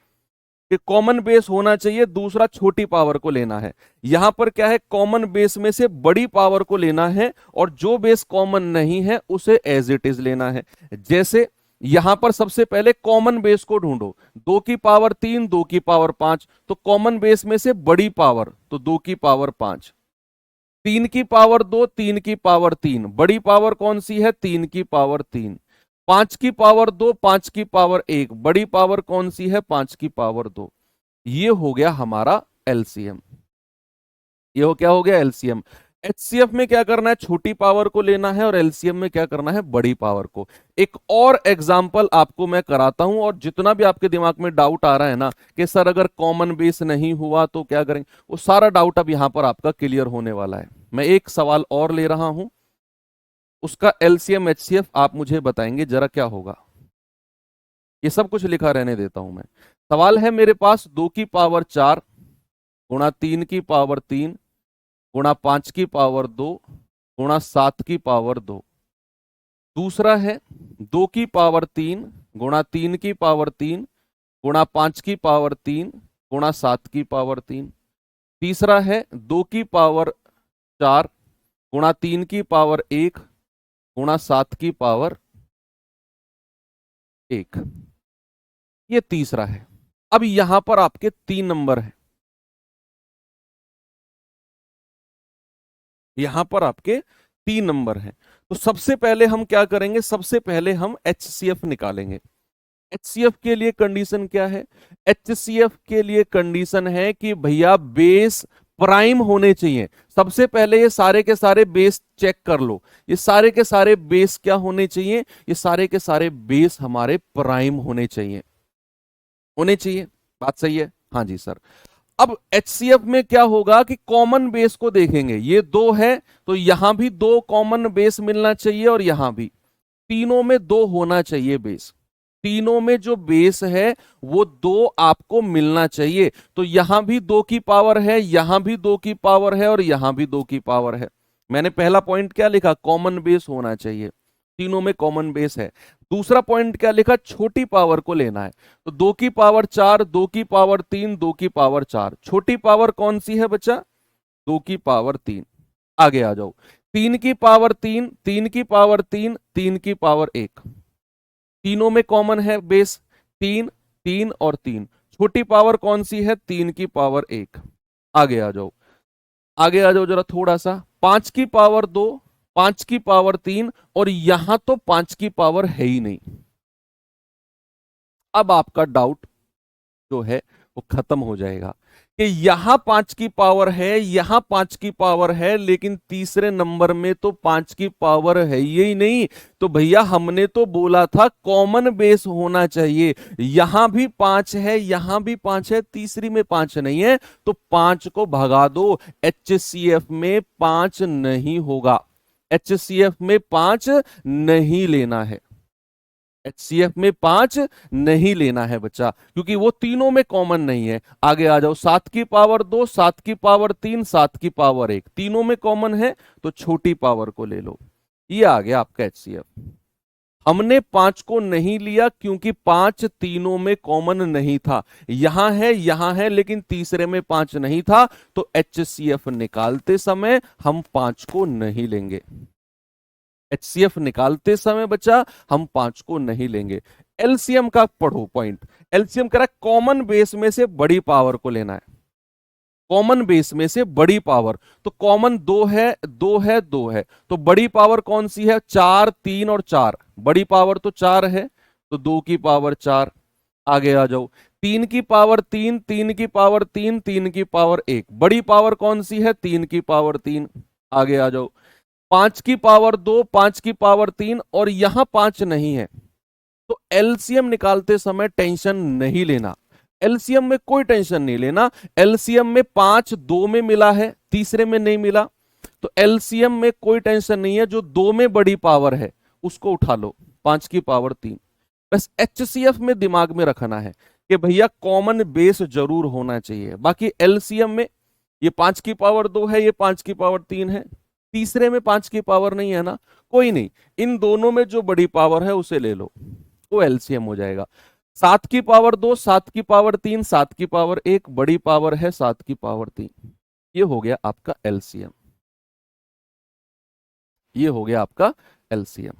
कि कॉमन बेस होना चाहिए, दूसरा छोटी पावर को लेना है। यहां पर क्या है, कॉमन बेस में से बड़ी पावर को लेना है और जो बेस कॉमन नहीं है उसे एज इट इज लेना है। जैसे यहां पर सबसे पहले कॉमन बेस को ढूंढो, 2 की पावर 3, 2 की पावर 5, तो कॉमन बेस में से बड़ी पावर तो 2 की पावर 5, 3 की पावर 2, 3 की पावर 3, बड़ी पावर कौन सी है 3 की पावर 3, 5 की पावर 2, 5 की पावर 1, बड़ी पावर कौन सी है 5 की पावर 2। ये हो गया हमारा एलसीएम, ये हो क्या हो गया एलसीएम। एचसीएफ में क्या करना है, छोटी पावर को लेना है, और एलसीएम में क्या करना है, बड़ी पावर को। एक और एग्जांपल आपको मैं कराता हूं, और जितना भी आपके दिमाग में डाउट आ रहा है ना कि सर अगर कॉमन बेस नहीं हुआ तो क्या करेंगे, वो सारा डाउट अब यहां पर आपका क्लियर होने वाला है। मैं एक सवाल और ले रहा हूं, उसका एलसीएम एचसीएफ आप मुझे बताएंगे जरा क्या होगा। ये सब कुछ लिखा रहने देता हूं मैं। सवाल है मेरे पास 2 की पावर 4 गुणा 3 की पावर 3 गुणा 5 की पावर 2 गुणा 7 की पावर 2। दूसरा है 2 की पावर 3 गुणा 3 की पावर 3 गुणा 5 की पावर 3 गुणा 7 की पावर 3। तीसरा है 2 की पावर 4 गुणा 3 की पावर 1 गुणा 7 की पावर 1। ये तीसरा है। अब यहां पर आपके 3 नंबर है, यहां पर आपके 3 नंबर हैं। तो सबसे पहले हम क्या करेंगे, सबसे पहले हम HCF निकालेंगे। HCF के लिए कंडीशन क्या है? HCF के लिए कंडीशन है कि भैया बेस प्राइम होने चाहिए। सबसे पहले ये सारे के सारे बेस चेक कर लो, ये सारे के सारे बेस क्या होने चाहिए? ये सारे के सारे बेस हमारे प्राइम होने चाहिए, होने चाहिए। बात सही है? हाँ जी सर। अब HCF में क्या होगा कि कॉमन बेस को देखेंगे, ये 2 है तो यहां भी 2 कॉमन बेस मिलना चाहिए और यहां भी, तीनों में 2 होना चाहिए बेस। तीनों में जो बेस है वो 2 आपको मिलना चाहिए। तो यहां भी 2 की पावर है, यहां भी 2 की पावर है और यहां भी 2 की पावर है। मैंने पहला पॉइंट क्या लिखा? कॉमन बेस होना चाहिए, तीनों में कॉमन बेस है। दूसरा पॉइंट क्या लिखा? छोटी पावर को लेना है। तो 2 की पावर 4, 2 की पावर 3, 2 की पावर 4, छोटी पावर कौन सी है बच्चा? 2 की पावर 3। आगे आ जाओ, 3 की पावर 3, 3 की पावर 3, 3 की पावर 1, तीनों में कॉमन है बेस 3, 3 और 3। छोटी पावर कौन सी है? 3 की पावर 1। आगे आ जाओ, आगे आ जाओ जरा थोड़ा सा, 5 की पावर 2, 5 की पावर 3 और यहां तो 5 की पावर है ही नहीं। अब आपका डाउट जो है वो खत्म हो जाएगा कि यहां 5 की पावर है, यहां 5 की पावर है, लेकिन तीसरे नंबर में तो 5 की पावर है ही नहीं। तो भैया हमने तो बोला था कॉमन बेस होना चाहिए, यहां भी 5 है, यहां भी 5 है, तीसरी में 5 नहीं है, तो 5 को भगा दो। HCF में 5 नहीं होगा, HCF में 5 नहीं लेना है, HCF में 5 नहीं लेना है बच्चा, क्योंकि वो तीनों में कॉमन नहीं है। आगे आ जाओ, 7 की पावर 2, 7 की पावर 3, 7 की पावर 1, तीनों में कॉमन है तो छोटी पावर को ले लो। ये आ गया आपका HCF। हमने 5 को नहीं लिया क्योंकि 5 तीनों में कॉमन नहीं था, यहां है लेकिन तीसरे में 5 नहीं था, तो HCF निकालते समय हम 5 को नहीं लेंगे। HCF निकालते समय बच्चा हम 5 को नहीं लेंगे। LCM का पढ़ो पॉइंट। LCM कह रहा है कॉमन बेस में से बड़ी पावर को लेना है, कॉमन बेस में से बड़ी पावर। तो कॉमन 2 है, 2 है, 2 है, तो बड़ी पावर कौन सी है? 4, 3 और 4, बड़ी पावर तो 4 है, तो 2 की पावर 4। आगे आ जाओ, 3 की पावर 3, 3 की पावर 3, 3 की पावर 1, बड़ी पावर कौन सी है? 3 की पावर 3। आगे आ जाओ, 5 की पावर 2, 5 की पावर 3 और यहां 5 नहीं है, तो एलसीएम निकालते समय टेंशन नहीं लेना, एलसीएम में कोई टेंशन नहीं लेना। एलसीएम में 5 2 में मिला है, तीसरे में नहीं मिला, तो एलसीएम में कोई टेंशन नहीं है, जो 2 में बड़ी पावर है उसको उठा लो, 5 की पावर 3। बस HCF में दिमाग में रखना है कि भैया कॉमन बेस जरूर होना चाहिए। बाकी एलसीएम में ये 5 की पावर 2 है, ये 5 की पावर 3 है, तीसरे में 5 की पावर नहीं है ना, कोई नहीं, इन दोनों में जो बड़ी पावर है उसे ले लो, वो एलसीएम हो जाएगा। 7 की पावर 2, 7 की पावर 3, 7 की पावर 1, बड़ी पावर है 7 की पावर 3। ये हो गया आपका एलसीएम, ये हो गया आपका एलसीएम।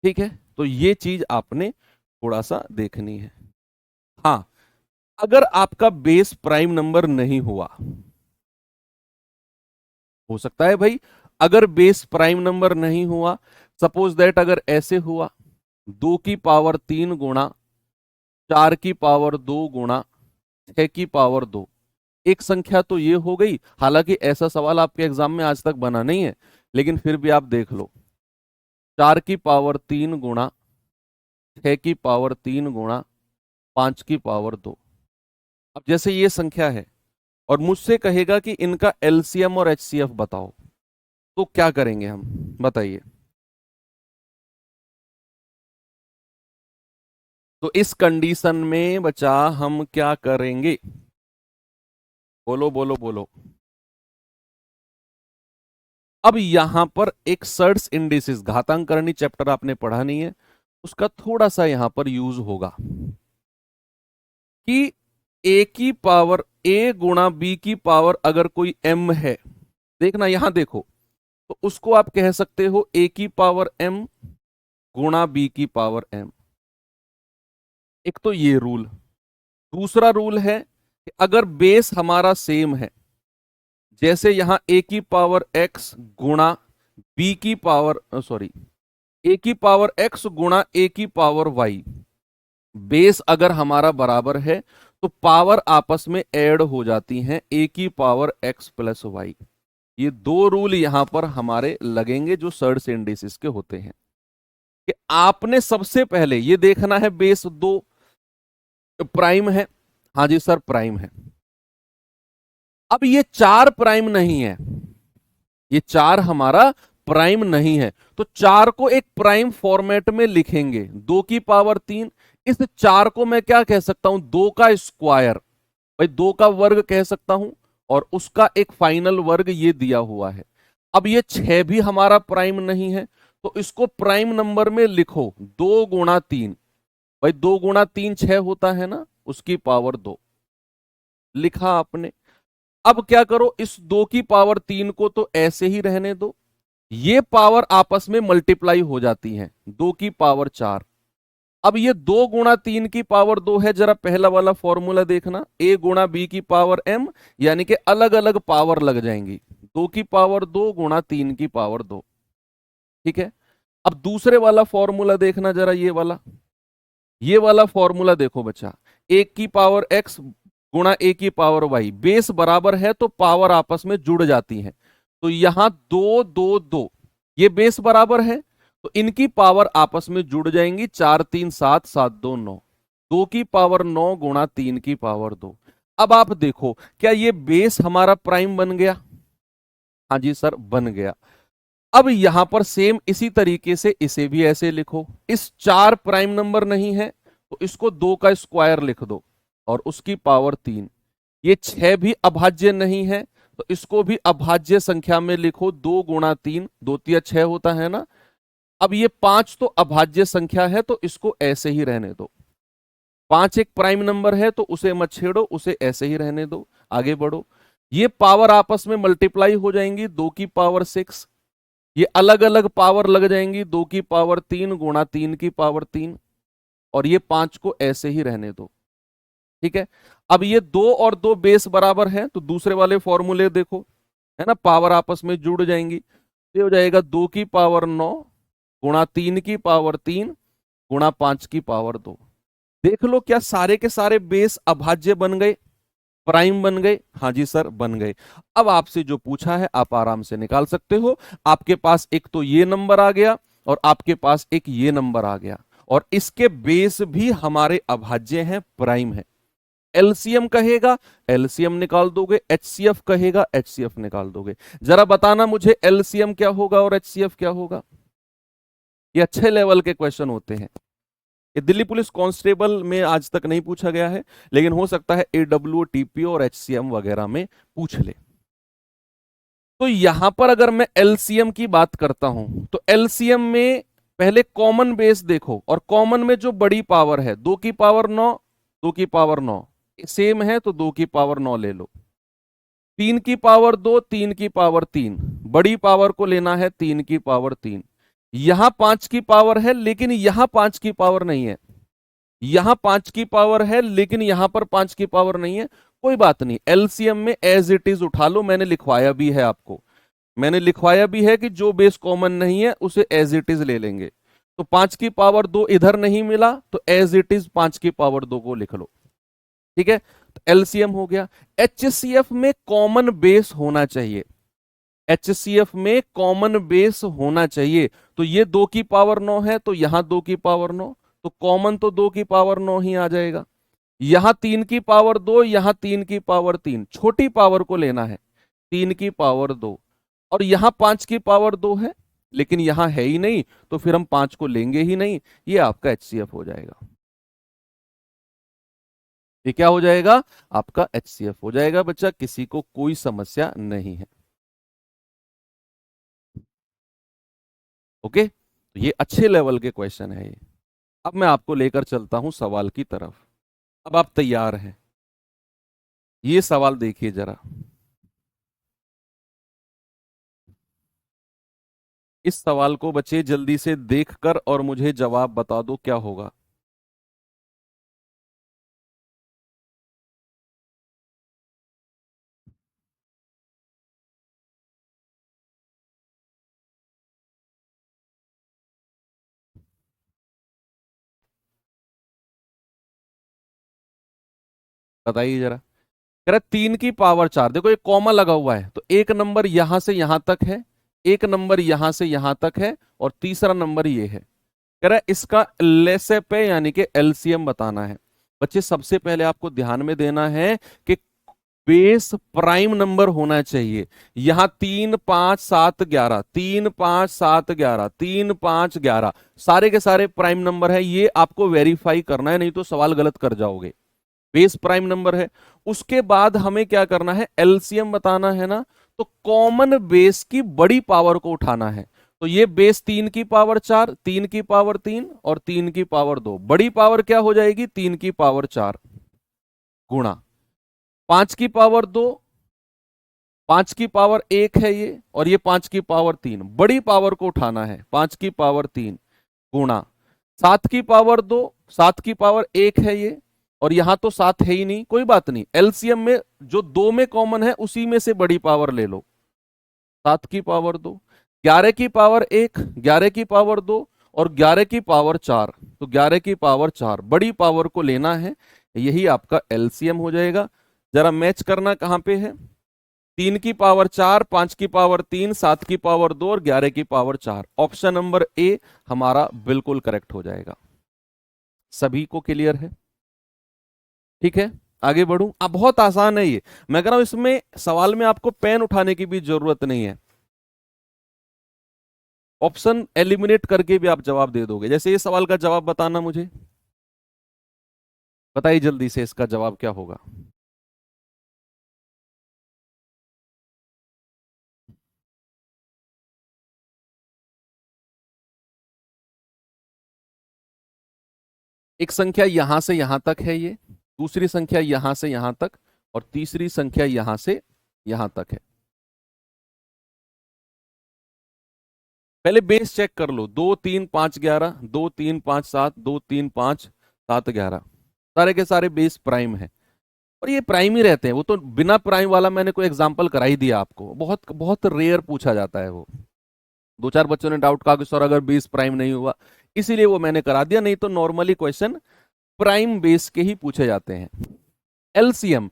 ठीक है, तो ये चीज आपने थोड़ा सा देखनी है। हाँ, अगर आपका बेस प्राइम नंबर नहीं हुआ, हो सकता है भाई अगर बेस प्राइम नंबर नहीं हुआ, सपोज दैट अगर ऐसे हुआ, 2 की पावर 3 गुणा 4 की पावर 2 गुणा 6 की पावर 2, एक संख्या तो ये हो गई। हालांकि ऐसा सवाल आपके एग्जाम में आज तक बना नहीं है, लेकिन फिर भी आप देख लो, 4 की पावर 3 गुणा 6 की पावर 3 गुणा 5 की पावर 2। अब जैसे ये संख्या है और मुझसे कहेगा कि इनका एलसीएम और एचसीएफ बताओ, तो क्या करेंगे हम, बताइए। तो इस कंडीशन में बचा हम क्या करेंगे? बोलो बोलो बोलो। अब यहां पर एक सर्ट्स इंडिसेस, घातांकरणी चैप्टर आपने पढ़ा नहीं है, उसका थोड़ा सा यहां पर यूज होगा कि ए की पावर ए गुणा बी की पावर अगर कोई एम है, देखना यहां देखो, तो उसको आप कह सकते हो ए की पावर एम गुणा बी की पावर एम। एक तो ये रूल। दूसरा रूल है कि अगर बेस हमारा सेम है, जैसे यहां ए की पावर एक्स गुणा बी की पावर सॉरी ए की पावर एक्स गुणा ए की पावर वाई, बेस अगर हमारा बराबर है तो पावर आपस में ऐड हो जाती हैं, ए की पावर एक्स प्लस वाई। ये दो रूल यहां पर हमारे लगेंगे जो सर्ड इंडिसेस के होते हैं कि आपने सबसे पहले ये देखना है बेस दो प्राइम है, हाँ जी सर प्राइम है। अब ये चार प्राइम नहीं है, ये चार हमारा प्राइम नहीं है, तो चार को एक प्राइम फॉर्मेट में लिखेंगे, 2 की पावर 3। इस चार को मैं क्या कह सकता हूं, 2 का स्क्वायर, भाई 2 का वर्ग कह सकता हूं, और उसका एक फाइनल वर्ग ये दिया हुआ है। अब ये 6 भी हमारा प्राइम नहीं है, तो इसको प्राइम नंबर में लिखो, 2 गुणा 3, भाई 2 गुणा 3 6 होता है ना, उसकी पावर 2 लिखा आपने। अब क्या करो, इस 2 की पावर 3 को तो ऐसे ही रहने दो, ये पावर आपस में मल्टीप्लाई हो जाती हैं, 2 की पावर 4। अब ये 2 गुणा 3 की पावर 2 है, जरा पहला वाला फॉर्मूला देखना, ए गुणा बी की पावर एम, यानी कि अलग अलग पावर लग जाएंगी, 2 की पावर 2 गुणा 3 की पावर 2। ठीक है, अब दूसरे वाला फॉर्मूला देखना जरा, ये वाला फॉर्मूला देखो बच्चा, 1 की पावर एक्स गुणा ए की पावर वाई, बेस बराबर है तो पावर आपस में जुड़ जाती है, तो यहां 2 2 2, ये बेस बराबर है तो इनकी पावर आपस में जुड़ जाएंगी, 4 3 7 7 2 9, 2 की पावर 9 गुणा 3 की पावर 2। अब आप देखो क्या ये बेस हमारा प्राइम बन गया, हाँ जी सर बन गया। अब यहां पर सेम इसी तरीके से इसे भी ऐसे लिखो, इस चार प्राइम नंबर नहीं है तो इसको 2 का स्क्वायर लिख दो और उसकी पावर 3। ये 6 भी अभाज्य नहीं है तो इसको भी अभाज्य संख्या में लिखो, 2 गुणा 3, 2 3 6 होता है ना। अब ये 5 तो अभाज्य संख्या है तो इसको ऐसे ही रहने दो, 5 एक प्राइम नंबर है तो उसे मत छेड़ो, उसे ऐसे ही रहने दो, आगे बढ़ो। ये पावर आपस में मल्टीप्लाई हो जाएंगी, 2 की पावर 6, ये अलग अलग पावर लग जाएंगी, 2 की पावर 3 गुणा 3 की पावर 3, और ये 5 को ऐसे ही रहने दो। ठीक है, अब ये 2 और 2 बेस बराबर है तो दूसरे वाले फॉर्मूले देखो, है ना, पावर आपस में जुड़ जाएंगी, तो ये हो जाएगा 2 की पावर 9 गुणा 3 की पावर 3 गुणा 5 की पावर 2। देख लो क्या सारे के सारे बेस अभाज्य बन गए, प्राइम बन गए, हाँ जी सर बन गए। अब आपसे जो पूछा है आप आराम से निकाल सकते हो, आपके पास एक तो ये नंबर आ गया और आपके पास एक ये नंबर आ गया, और इसके बेस भी हमारे अभाज्य हैं, प्राइम है। एलसीएम कहेगा एलसीएम निकाल दोगे, एचसीएफ कहेगा एचसीएफ निकाल दोगे। जरा बताना मुझे एलसीएम क्या होगा और एचसीएफ क्या होगा। ये अच्छे लेवल के क्वेश्चन होते हैं, ये दिल्ली पुलिस कांस्टेबल में आज तक नहीं पूछा गया है, लेकिन हो सकता है एडब्ल्यू टीपीओ और एचसीएम वगैरह में पूछ ले। तो यहां पर अगर मैं एलसीएम की बात करता हूं तो एलसीएम में पहले कॉमन बेस देखो, और कॉमन में जो बड़ी पावर है 2 की पावर 9, 2 की पावर 9 सेम है तो 2 की पावर 9 ले लो। 3 की पावर 2, 3 की पावर 3, बड़ी पावर को लेना है 3 की पावर 3। यहां 5 की पावर है लेकिन यहां 5 की पावर नहीं है, यहां 5 की पावर है लेकिन यहां पर 5 की पावर नहीं है। कोई बात नहीं, एलसीएम में एज इट इज उठा लो, मैंने लिखवाया भी है आपको, मैंने लिखवाया भी है कि जो बेस कॉमन नहीं है उसे एज इट इज ले लेंगे। तो 5 की पावर 2 इधर नहीं मिला तो एज इट इज 5 की पावर 2 को लिख लो। ठीक है, तो एलसीएम हो गया। एचसीएफ में कॉमन बेस होना चाहिए, एचसीएफ में कॉमन बेस होना चाहिए, तो ये 2 की पावर 9 है तो यहां 2 की पावर 9, तो कॉमन तो 2 की पावर 9 ही आ जाएगा। यहां 3 की पावर 2, यहां 3 की पावर 3, छोटी पावर को लेना है 3 की पावर 2, और यहां 5 की पावर 2 है लेकिन यहां है ही नहीं तो फिर हम 5 को लेंगे ही नहीं, ये आपका एचसीएफ हो जाएगा। ये क्या हो जाएगा, आपका एचसीएफ हो जाएगा बच्चा, किसी को कोई समस्या नहीं है। ओके, तो ये अच्छे लेवल के क्वेश्चन है ये। अब मैं आपको लेकर चलता हूं सवाल की तरफ, अब आप तैयार हैं। ये सवाल देखिए जरा, इस सवाल को बच्चे जल्दी से देखकर और मुझे जवाब बता दो क्या होगा। बताइए जरा। कह रहा 3 की पावर 4, देखो एक कॉमा लगा हुआ है तो एक नंबर यहां से यहां तक है, एक नंबर यहां से यहां तक है और तीसरा नंबर ये है। कह रहा है इसका लेसेप है यानी कि एलसीएम बताना है। बच्चे सबसे पहले आपको ध्यान में देना है कि बेस प्राइम नंबर होना चाहिए। यहां 3 5 7 11, 3 5 7 11, 3 5 11 सारे के सारे प्राइम नंबर है, ये आपको वेरीफाई करना है, नहीं तो सवाल गलत कर जाओगे। बेस प्राइम नंबर है। उसके बाद हमें क्या करना है, एलसीएम बताना है ना, तो कॉमन बेस की बड़ी पावर को उठाना है। तो ये बेस 3 की पावर 4, 3 की पावर 3 और 3 की पावर 2, बड़ी पावर क्या हो जाएगी 3 की पावर 4 गुणा 5 की पावर 2, 5 की पावर 1 है ये, और ये 5 की पावर 3, बड़ी पावर को उठाना है 5 की पावर 3 गुणा 7 की पावर 2, 7 की पावर 1 है ये, और यहां तो 7 है ही नहीं, कोई बात नहीं, एलसीएम में जो 2 में कॉमन है उसी में से बड़ी पावर ले लो, 7 की पावर 2, 11 की पावर 1, 11 की पावर 2 और 11 की पावर 4, तो 11 की पावर 4 बड़ी पावर को लेना है, यही आपका एलसीएम हो जाएगा। जरा मैच करना कहां पे है, 3 की पावर 4, 5 की पावर 3, 7 की पावर 2 और 11 की पावर 4, ऑप्शन नंबर ए हमारा बिल्कुल करेक्ट हो जाएगा। सभी को क्लियर है? ठीक है, आगे बढ़ूं। अब बहुत आसान है ये, मैं कह रहा हूं इसमें सवाल में आपको पेन उठाने की भी जरूरत नहीं है, ऑप्शन एलिमिनेट करके भी आप जवाब दे दोगे। जैसे ये सवाल का जवाब बताना मुझे, बताइए जल्दी से इसका जवाब क्या होगा। एक संख्या यहां से यहां तक है ये, दूसरी संख्या यहां से यहां तक और तीसरी संख्या यहां से यहां तक है। पहले बेस चेक कर लो, 2 3 5 11, 2 3 5 7, 2 3 5 7 11, सारे के सारे बेस प्राइम है और ये प्राइम ही रहते हैं। वो तो बिना प्राइम वाला मैंने कोई एग्जांपल करा ही दिया आपको, बहुत बहुत रेयर पूछा जाता है वो। दो चार बच्चों ने डाउट कहा कि सर अगर बेस प्राइम नहीं हुआ, इसीलिए वो मैंने करा दिया, नहीं तो नॉर्मली क्वेश्चन प्राइम बेस के ही पूछे जाते हैं। एलसीएम,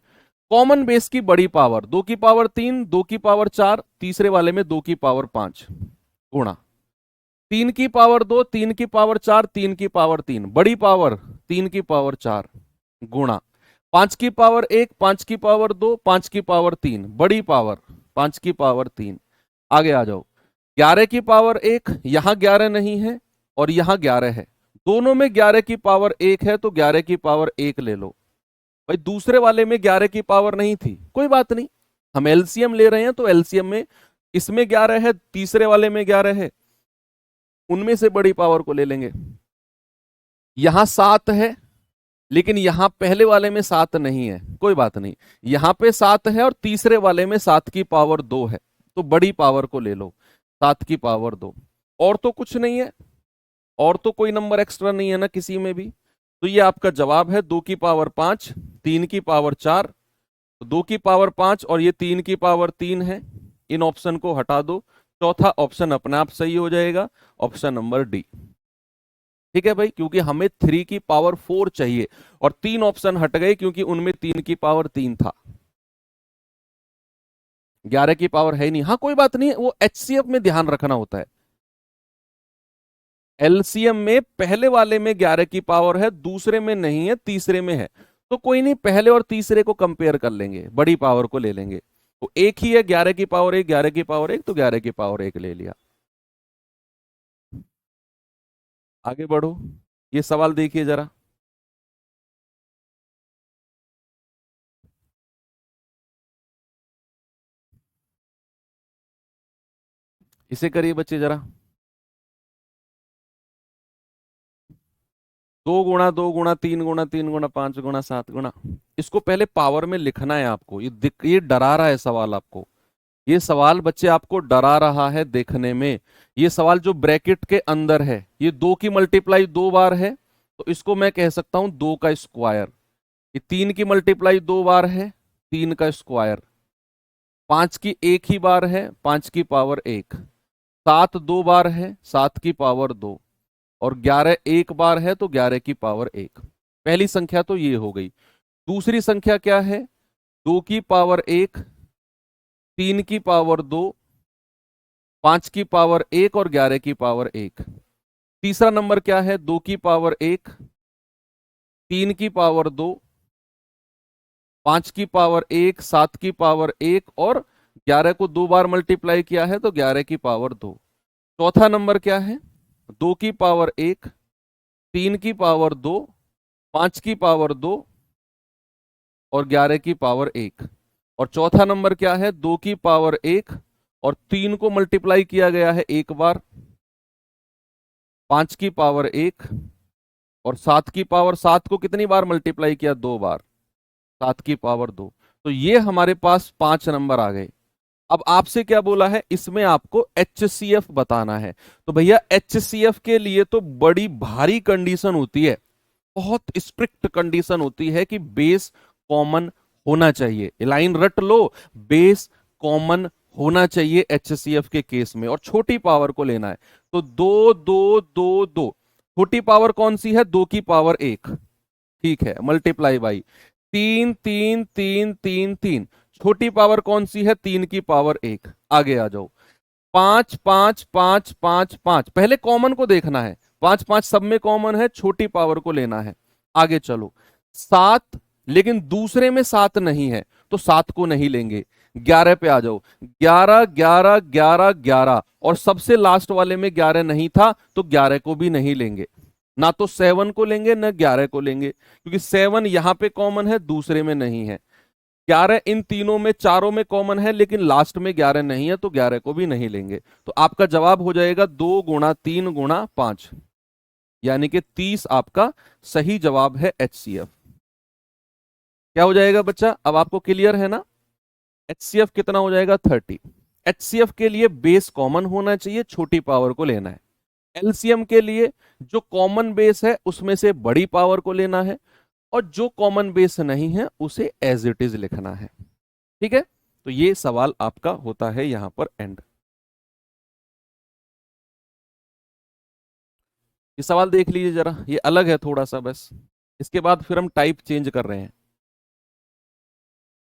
कॉमन बेस की बड़ी पावर, 2 की पावर 3, 2 की पावर 4, तीसरे वाले में 2 की पावर 5 गुणा 3 की पावर 2, 3 की पावर 4, 3 की पावर 3, बड़ी पावर 3 की पावर 4 गुणा 5 की पावर 1, 5 की पावर 2, 5 की पावर 3, बड़ी पावर 5 की पावर 3। आगे आ जाओ, 11 की पावर 1, यहां 11 नहीं है और यहां 11 है, दोनों में 11 की पावर 1 है तो 11 की पावर 1 ले लो। भाई दूसरे वाले में 11 की पावर नहीं थी, कोई बात नहीं, हम एलसीएम ले रहे हैं तो एलसीएम में इसमें 11 है, तीसरे वाले में 11 है, उनमें से बड़ी पावर को ले लेंगे। यहां 7 है लेकिन यहां पहले वाले में 7 नहीं है, कोई बात नहीं, यहां पे 7 है और तीसरे वाले में 7 की पावर 2 है, तो बड़ी पावर को ले लो, 7 की पावर 2। और तो कुछ नहीं है, और तो कोई नंबर एक्स्ट्रा नहीं है ना किसी में भी, तो ये आपका जवाब है 2 की पावर 5, 3 की पावर 4, तो 2 की पावर 5 और ये 3 की पावर 3 है, इन ऑप्शन को हटा दो, चौथा ऑप्शन अपने आप सही हो जाएगा, ऑप्शन नंबर डी। ठीक है भाई, क्योंकि हमें 3 की पावर 4 चाहिए और 3 ऑप्शन हट गए क्योंकि उनमें 3 की पावर 3 था, 11 की पावर है नहीं। हाँ कोई बात नहीं, वो एचसीएफ में ध्यान रखना होता है, एलसीएम में पहले वाले में 11 की पावर है, दूसरे में नहीं है, तीसरे में है, तो कोई नहीं, पहले और तीसरे को कंपेयर कर लेंगे, बड़ी पावर को ले लेंगे, तो एक ही है 11 की पावर 1, 11 की पावर 1, तो 11 की पावर 1 ले लिया। आगे बढ़ो, ये सवाल देखिए जरा, इसे करिए बच्चे जरा, 2 गुणा 2 गुणा 3 गुणा 3 गुणा 5 गुणा 7 गुणा, इसको पहले पावर में लिखना है आपको, ये डरा रहा है सवाल आपको, ये सवाल बच्चे आपको डरा रहा है देखने में। ये सवाल जो ब्रैकेट के अंदर है, ये 2 की मल्टीप्लाई 2 बार है, तो इसको मैं कह सकता हूं 2 का स्क्वायर। ये 3 की मल्टीप्लाई 2 बार है, 3 का स्क्वायर। 5 की एक ही बार है, 5 की पावर 1। 7 2 बार है, 7 की पावर 2। और 11 एक बार है तो 11 की पावर 1। पहली संख्या तो ये हो गई। दूसरी संख्या क्या है? 2 की पावर 1, 3 की पावर 2, 5 की पावर 1 और 11 की पावर 1। तीसरा नंबर क्या है? 2 की पावर 1, 3 की पावर 2, 5 की पावर 1, 7 की पावर 1 और 11 को 2 बार मल्टीप्लाई किया है तो 11 की पावर 2। चौथा नंबर क्या है? 2 की पावर 1, 3 की पावर 2, 5 की पावर 2 और 11 की पावर 1। और चौथा नंबर क्या है? 2 की पावर 1 और 3 को मल्टीप्लाई किया गया है एक बार, 5 की पावर 1 और 7 की पावर, 7 को कितनी बार मल्टीप्लाई किया? 2 बार, 7 की पावर 2। तो ये हमारे पास 5 नंबर आ गए। अब आपसे क्या बोला है? इसमें आपको HCF बताना है। तो भैया HCF के लिए तो बड़ी भारी कंडीशन होती है, बहुत स्ट्रिक्ट कंडीशन होती है कि बेस कॉमन होना चाहिए। लाइन रट लो, बेस कॉमन होना चाहिए HCF के केस में, और छोटी पावर को लेना है। तो 2 2 2 2, छोटी पावर कौन सी है? 2 की पावर 1, ठीक है, मल्टीप्लाई बाई 3 3 3 3 3, छोटी पावर कौन सी है? 3 की पावर 1। आगे आ जाओ, 5 5 5 5 5, पहले कॉमन को देखना है, 5 5 सब में कॉमन है, छोटी पावर को लेना है। आगे चलो, 7, लेकिन दूसरे में 7 नहीं है तो 7 को नहीं लेंगे। 11 पे आ जाओ, 11 11 11 11, और सबसे लास्ट वाले में 11 नहीं था तो 11 को भी नहीं लेंगे। ना तो 7 को लेंगे ना 11 को लेंगे, क्योंकि 7 यहां पे कॉमन है, दूसरे में नहीं है। 11 इन तीनों में, चारों में कॉमन है, लेकिन लास्ट में 11 नहीं है तो 11 को भी नहीं लेंगे। तो आपका जवाब हो जाएगा 2 गुणा 3 गुणा 5, यानी कि 30 आपका सही जवाब है HCF। क्या हो जाएगा बच्चा? अब आपको क्लियर है ना? HCF कितना हो जाएगा? 30। HCF के लिए बेस कॉमन होना चाहिए, छोटी पावर को लेना है। LCM के लिए जो कॉमन बेस है उसमें से बड़ी पावर को लेना है, और जो कॉमन बेस नहीं है उसे एज इट इज लिखना है। ठीक है, तो ये सवाल आपका होता है यहां पर एंड। ये सवाल देख लीजिए जरा, ये अलग है थोड़ा सा बस। इसके बाद फिर हम टाइप चेंज कर रहे हैं।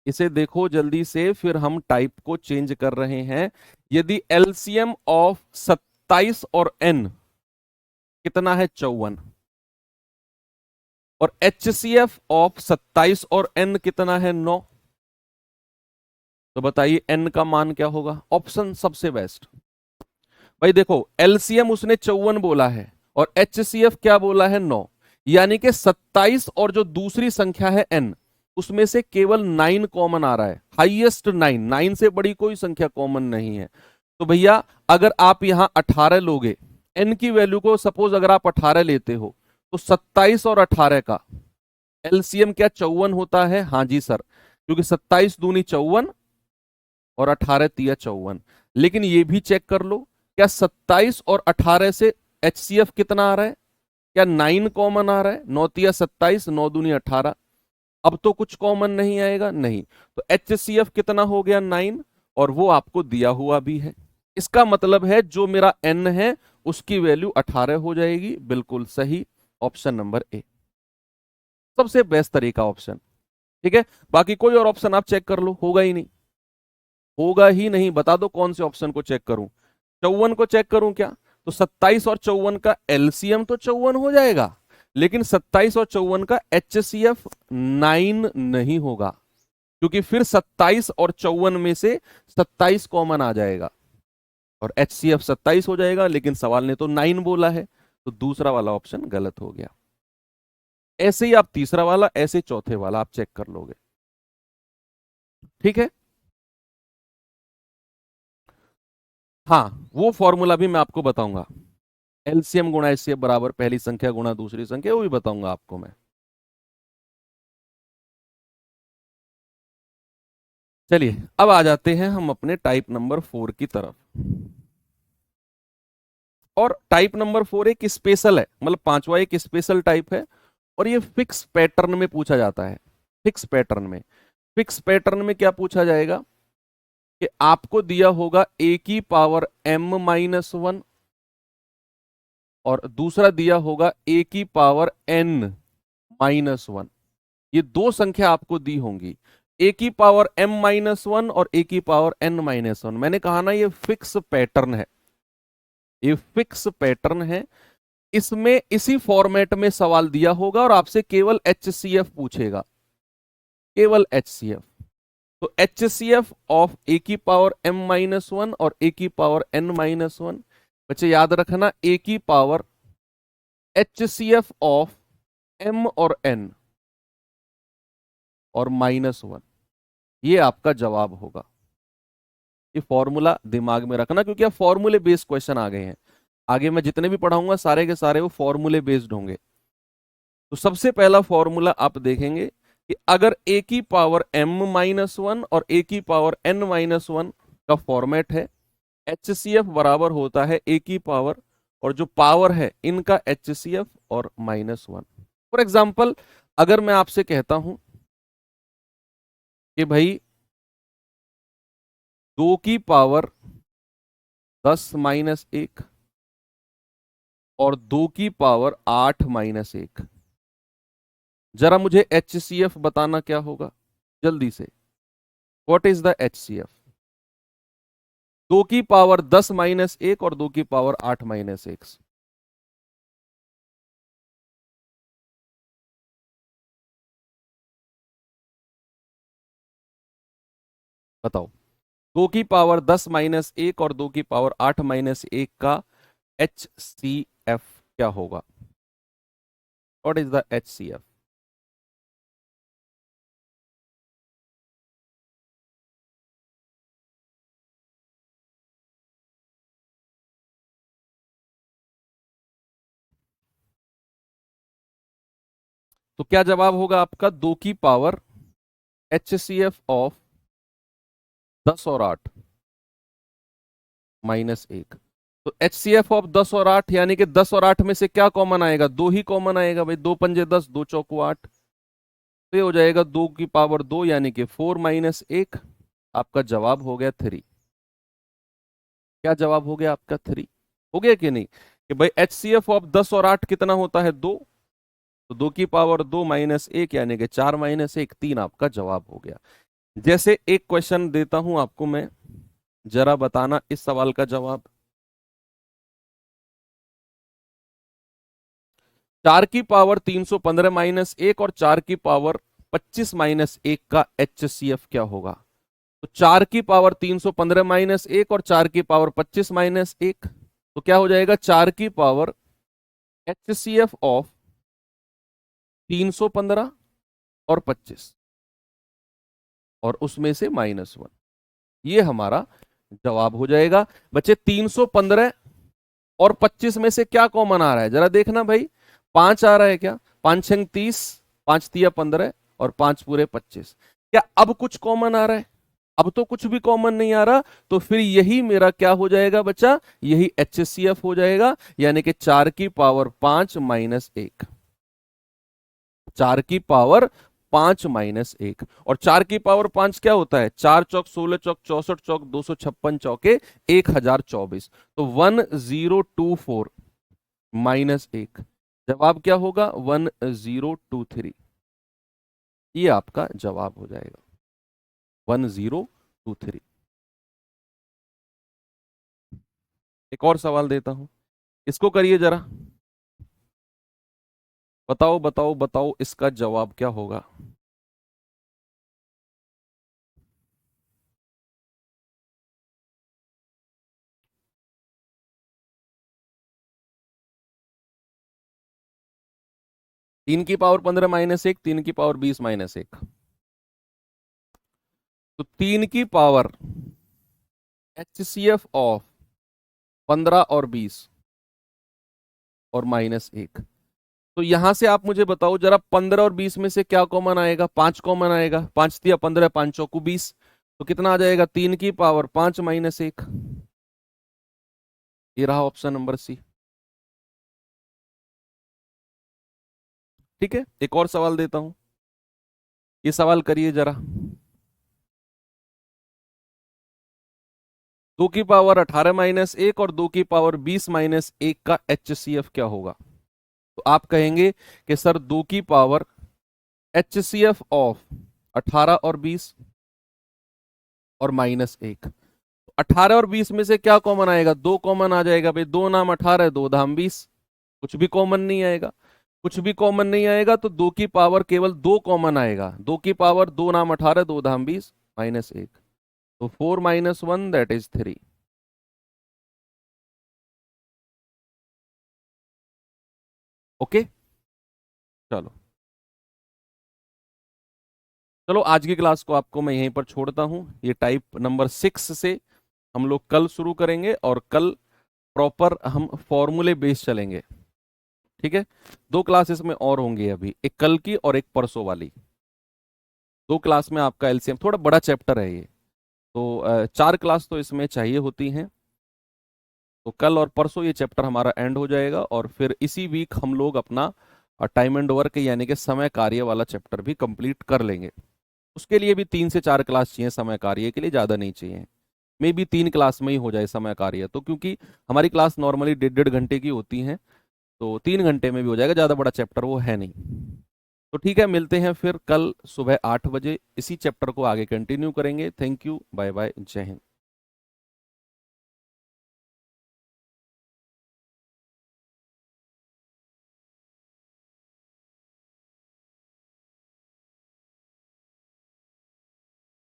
इसे देखो जल्दी से, फिर हम टाइप को चेंज कर रहे हैं। यदि एलसीएम ऑफ 27 और n कितना है? 54। और HCF ऑफ 27 और n कितना है? 9। तो बताइए n का मान क्या होगा? ऑप्शन सबसे बेस्ट। भाई देखो, एलसीएम उसने 54 बोला है और HCF क्या बोला है? 9। यानी कि 27 और जो दूसरी संख्या है n, उसमें से केवल 9 कॉमन आ रहा है, हाईएस्ट 9, 9 से बड़ी कोई संख्या कॉमन नहीं है। तो भैया अगर आप यहां 18 लोगे, n की वैल्यू को सपोज अगर आप 18 लेते हो, तो 27 और 18 का एलसीएम क्या 54 होता है? हाँ जी सर, क्योंकि 27 दूनी 54 और 18 तिया 54। लेकिन ये भी चेक कर लो, क्या 27 और 18 से HCF कितना आ रहा है? क्या 9 कॉमन आ रहा है? 9 तिया 27, 9 दूनी 18। अब तो कुछ कॉमन नहीं आएगा, नहीं। तो HCF कितना हो गया? 9, और वो आपको दिया हुआ भी है। इसका मतलब है जो मेरा n है उसकी वैल्यू 18 हो जाएगी। बिल्कुल सही, ऑप्शन नंबर ए सबसे बेस्ट तरीका ऑप्शन। ठीक है, बाकी कोई और ऑप्शन आप चेक कर लो, होगा ही नहीं, होगा ही नहीं। बता दो कौन से ऑप्शन को चेक करूं? 54 को चेक करूं क्या? तो 27 और 54 का एलसीएम तो 54 हो जाएगा, लेकिन 27 और 54 का HCF 9 नहीं होगा, क्योंकि फिर 27 और 54 में से 27 कॉमन आ जाएगा और HCF 27 हो जाएगा, लेकिन सवाल ने तो 9 बोला है, तो दूसरा वाला ऑप्शन गलत हो गया। ऐसे ही आप तीसरा वाला, ऐसे चौथे वाला आप चेक कर लोगे। ठीक है, हाँ वो फॉर्मूला भी मैं आपको बताऊंगा। एलसीएम गुणा एचसीएफ बराबर पहली संख्या गुणा दूसरी संख्या, वो भी बताऊंगा आपको मैं। चलिए अब आ जाते हैं हम अपने टाइप नंबर 4 की तरफ। और टाइप नंबर 4 एक स्पेशल है, मतलब पांचवा एक स्पेशल टाइप है, और ये फिक्स पैटर्न में पूछा जाता है। फिक्स पैटर्न में, फिक्स पैटर्न में क्या पूछा जाएगा कि आपको दिया होगा a की पावर m-1, और दूसरा दिया होगा a की पावर n-1। ये दो संख्या आपको दी होंगी, ए की पावर m-1 और ए की पावर n-1। मैंने कहा ना ये फिक्स पैटर्न है, ये फिक्स पैटर्न है। इसमें इसी फॉर्मेट में सवाल दिया होगा और आपसे केवल HCF पूछेगा, केवल HCF। तो HCF ऑफ ए की पावर m-1 और ए की पावर n-1, बच्चे याद रखना ए की पावर HCF ऑफ m और n और -1, ये आपका जवाब होगा। ये फॉर्मूला दिमाग में रखना, क्योंकि अब फॉर्मूले बेस्ड क्वेश्चन आ गए हैं। आगे मैं जितने भी पढ़ाऊंगा सारे के सारे वो फॉर्मूले बेस्ड होंगे। तो सबसे पहला फॉर्मूला आप देखेंगे कि अगर a की पावर m-1 और a की पावर n-1 का फॉर्मेट है, HCF बराबर होता है a की पावर और जो पावर है इनका HCF और -1। फॉर एग्जाम्पल अगर मैं आपसे कहता हूं कि भाई 2 की पावर 10-1 और 2 की पावर 8-1, जरा मुझे HCF बताना क्या होगा जल्दी से। What is the HCF? 2 की पावर 10-1 और 2 की पावर 8-1। बताओ, 2 की पावर 10-1 और 2 की पावर 8-1 का HCF क्या होगा? What is the HCF? तो क्या जवाब होगा आपका? 2 की पावर HCF ऑफ 10 और 8 -1। तो HCF ऑफ 10 और 8 यानी कि 10 और 8 में से क्या कॉमन आएगा? 2 ही कॉमन आएगा भाई, 2 पंजे 10, 2 चौको 8, तो ये हो जाएगा 2 की पावर 2 यानी कि 4-1। आपका जवाब हो गया 3। क्या जवाब हो गया आपका? 3 हो गया कि नहीं? कि भाई HCF ऑफ 10 और 8 कितना होता है? 2। तो 2 की पावर 2 -1 यानी कि 4-1, 3 आपका जवाब हो गया। जैसे एक क्वेश्चन देता हूं आपको मैं, जरा बताना इस सवाल का जवाब। 4 की पावर 315-1 और 4 की पावर 25-1 का HCF क्या होगा? तो 4 की पावर 315-1 और 4 की पावर 25-1, तो क्या हो जाएगा? 4 की पावर HCF ऑफ 315 और 25 और उसमें से -1, ये हमारा जवाब हो जाएगा। बच्चे 315 और 25 में से क्या कॉमन आ रहा है? जरा देखना भाई, 5 आ रहा है क्या? 5 छंग 30, 5 तिया 15 और 5 पूरे 25। क्या अब कुछ कॉमन आ रहा है? अब तो कुछ भी कॉमन नहीं आ रहा। तो फिर यही मेरा क्या हो जाएगा बच्चा? यही HCF हो जाएगा, यानी कि 4 की पावर 5 -1, 4 की पावर 5-1। और 4 की पावर 5 क्या होता है? 4 चौक 16 चौक 64 चौक 256 चौके 1024, तो 1024 -1, जवाब क्या होगा? 1023। ये आपका जवाब हो जाएगा 1023। एक और सवाल देता हूं, इसको करिए जरा। बताओ बताओ बताओ इसका जवाब क्या होगा? तीन की पावर 15 -1, 3 की पावर 20 -1। तो 3 की पावर HCF ऑफ 15 और 20 और -1, तो यहां से आप मुझे बताओ जरा, 15 और 20 में से क्या कॉमन आएगा? 5 कॉमन आएगा, 5 तिया 15, 5 चौकू 20, तो कितना आ जाएगा? 3 की पावर 5 -1। ये रहा ऑप्शन नंबर सी। ठीक है, एक और सवाल देता हूं, ये सवाल करिए जरा। 2 की पावर 18-1 और 2 की पावर 20-1 का HCF क्या होगा? तो आप कहेंगे कि सर 2 की पावर HCF ऑफ 18 और 20 और -1। 18 और 20 में से क्या कॉमन आएगा? 2 कॉमन आ जाएगा भाई, 2 नाम 18 है, 2 धाम 20, कुछ भी कॉमन नहीं आएगा। कुछ भी कॉमन नहीं आएगा तो 2 की पावर केवल 2 कॉमन आएगा, 2 की पावर 2 नाम 18, 2 धाम 20, -1, तो 4 - 1 दैट इज 3। ओके, चलो चलो आज की क्लास को आपको मैं यहीं पर छोड़ता हूं। ये टाइप नंबर 6 से हम लोग कल शुरू करेंगे और कल प्रॉपर हम फॉर्मूले बेस चलेंगे। ठीक है, 2 क्लासेस में और होंगी अभी, एक कल की और एक परसों वाली। 2 क्लास में आपका एलसीएम, थोड़ा बड़ा चैप्टर है ये, तो 4 क्लास तो इसमें चाहिए होती हैं। तो कल और परसों ये चैप्टर हमारा एंड हो जाएगा और फिर इसी वीक हम लोग अपना टाइम एंड वर्क यानी कि समय कार्य वाला चैप्टर भी कंप्लीट कर लेंगे। उसके लिए भी 3 से 4 क्लास चाहिए, समय कार्य के लिए ज़्यादा नहीं चाहिए। मे बी 3 क्लास में ही हो जाए समय कार्य, तो क्योंकि हमारी क्लास नॉर्मली 1.5 घंटे की होती हैं, तो 3 घंटे में भी हो जाएगा, ज़्यादा बड़ा चैप्टर वो है नहीं। तो ठीक है, मिलते हैं फिर कल सुबह 8 बजे, इसी चैप्टर को आगे कंटिन्यू करेंगे। थैंक यू, बाय बाय, जय हिंद।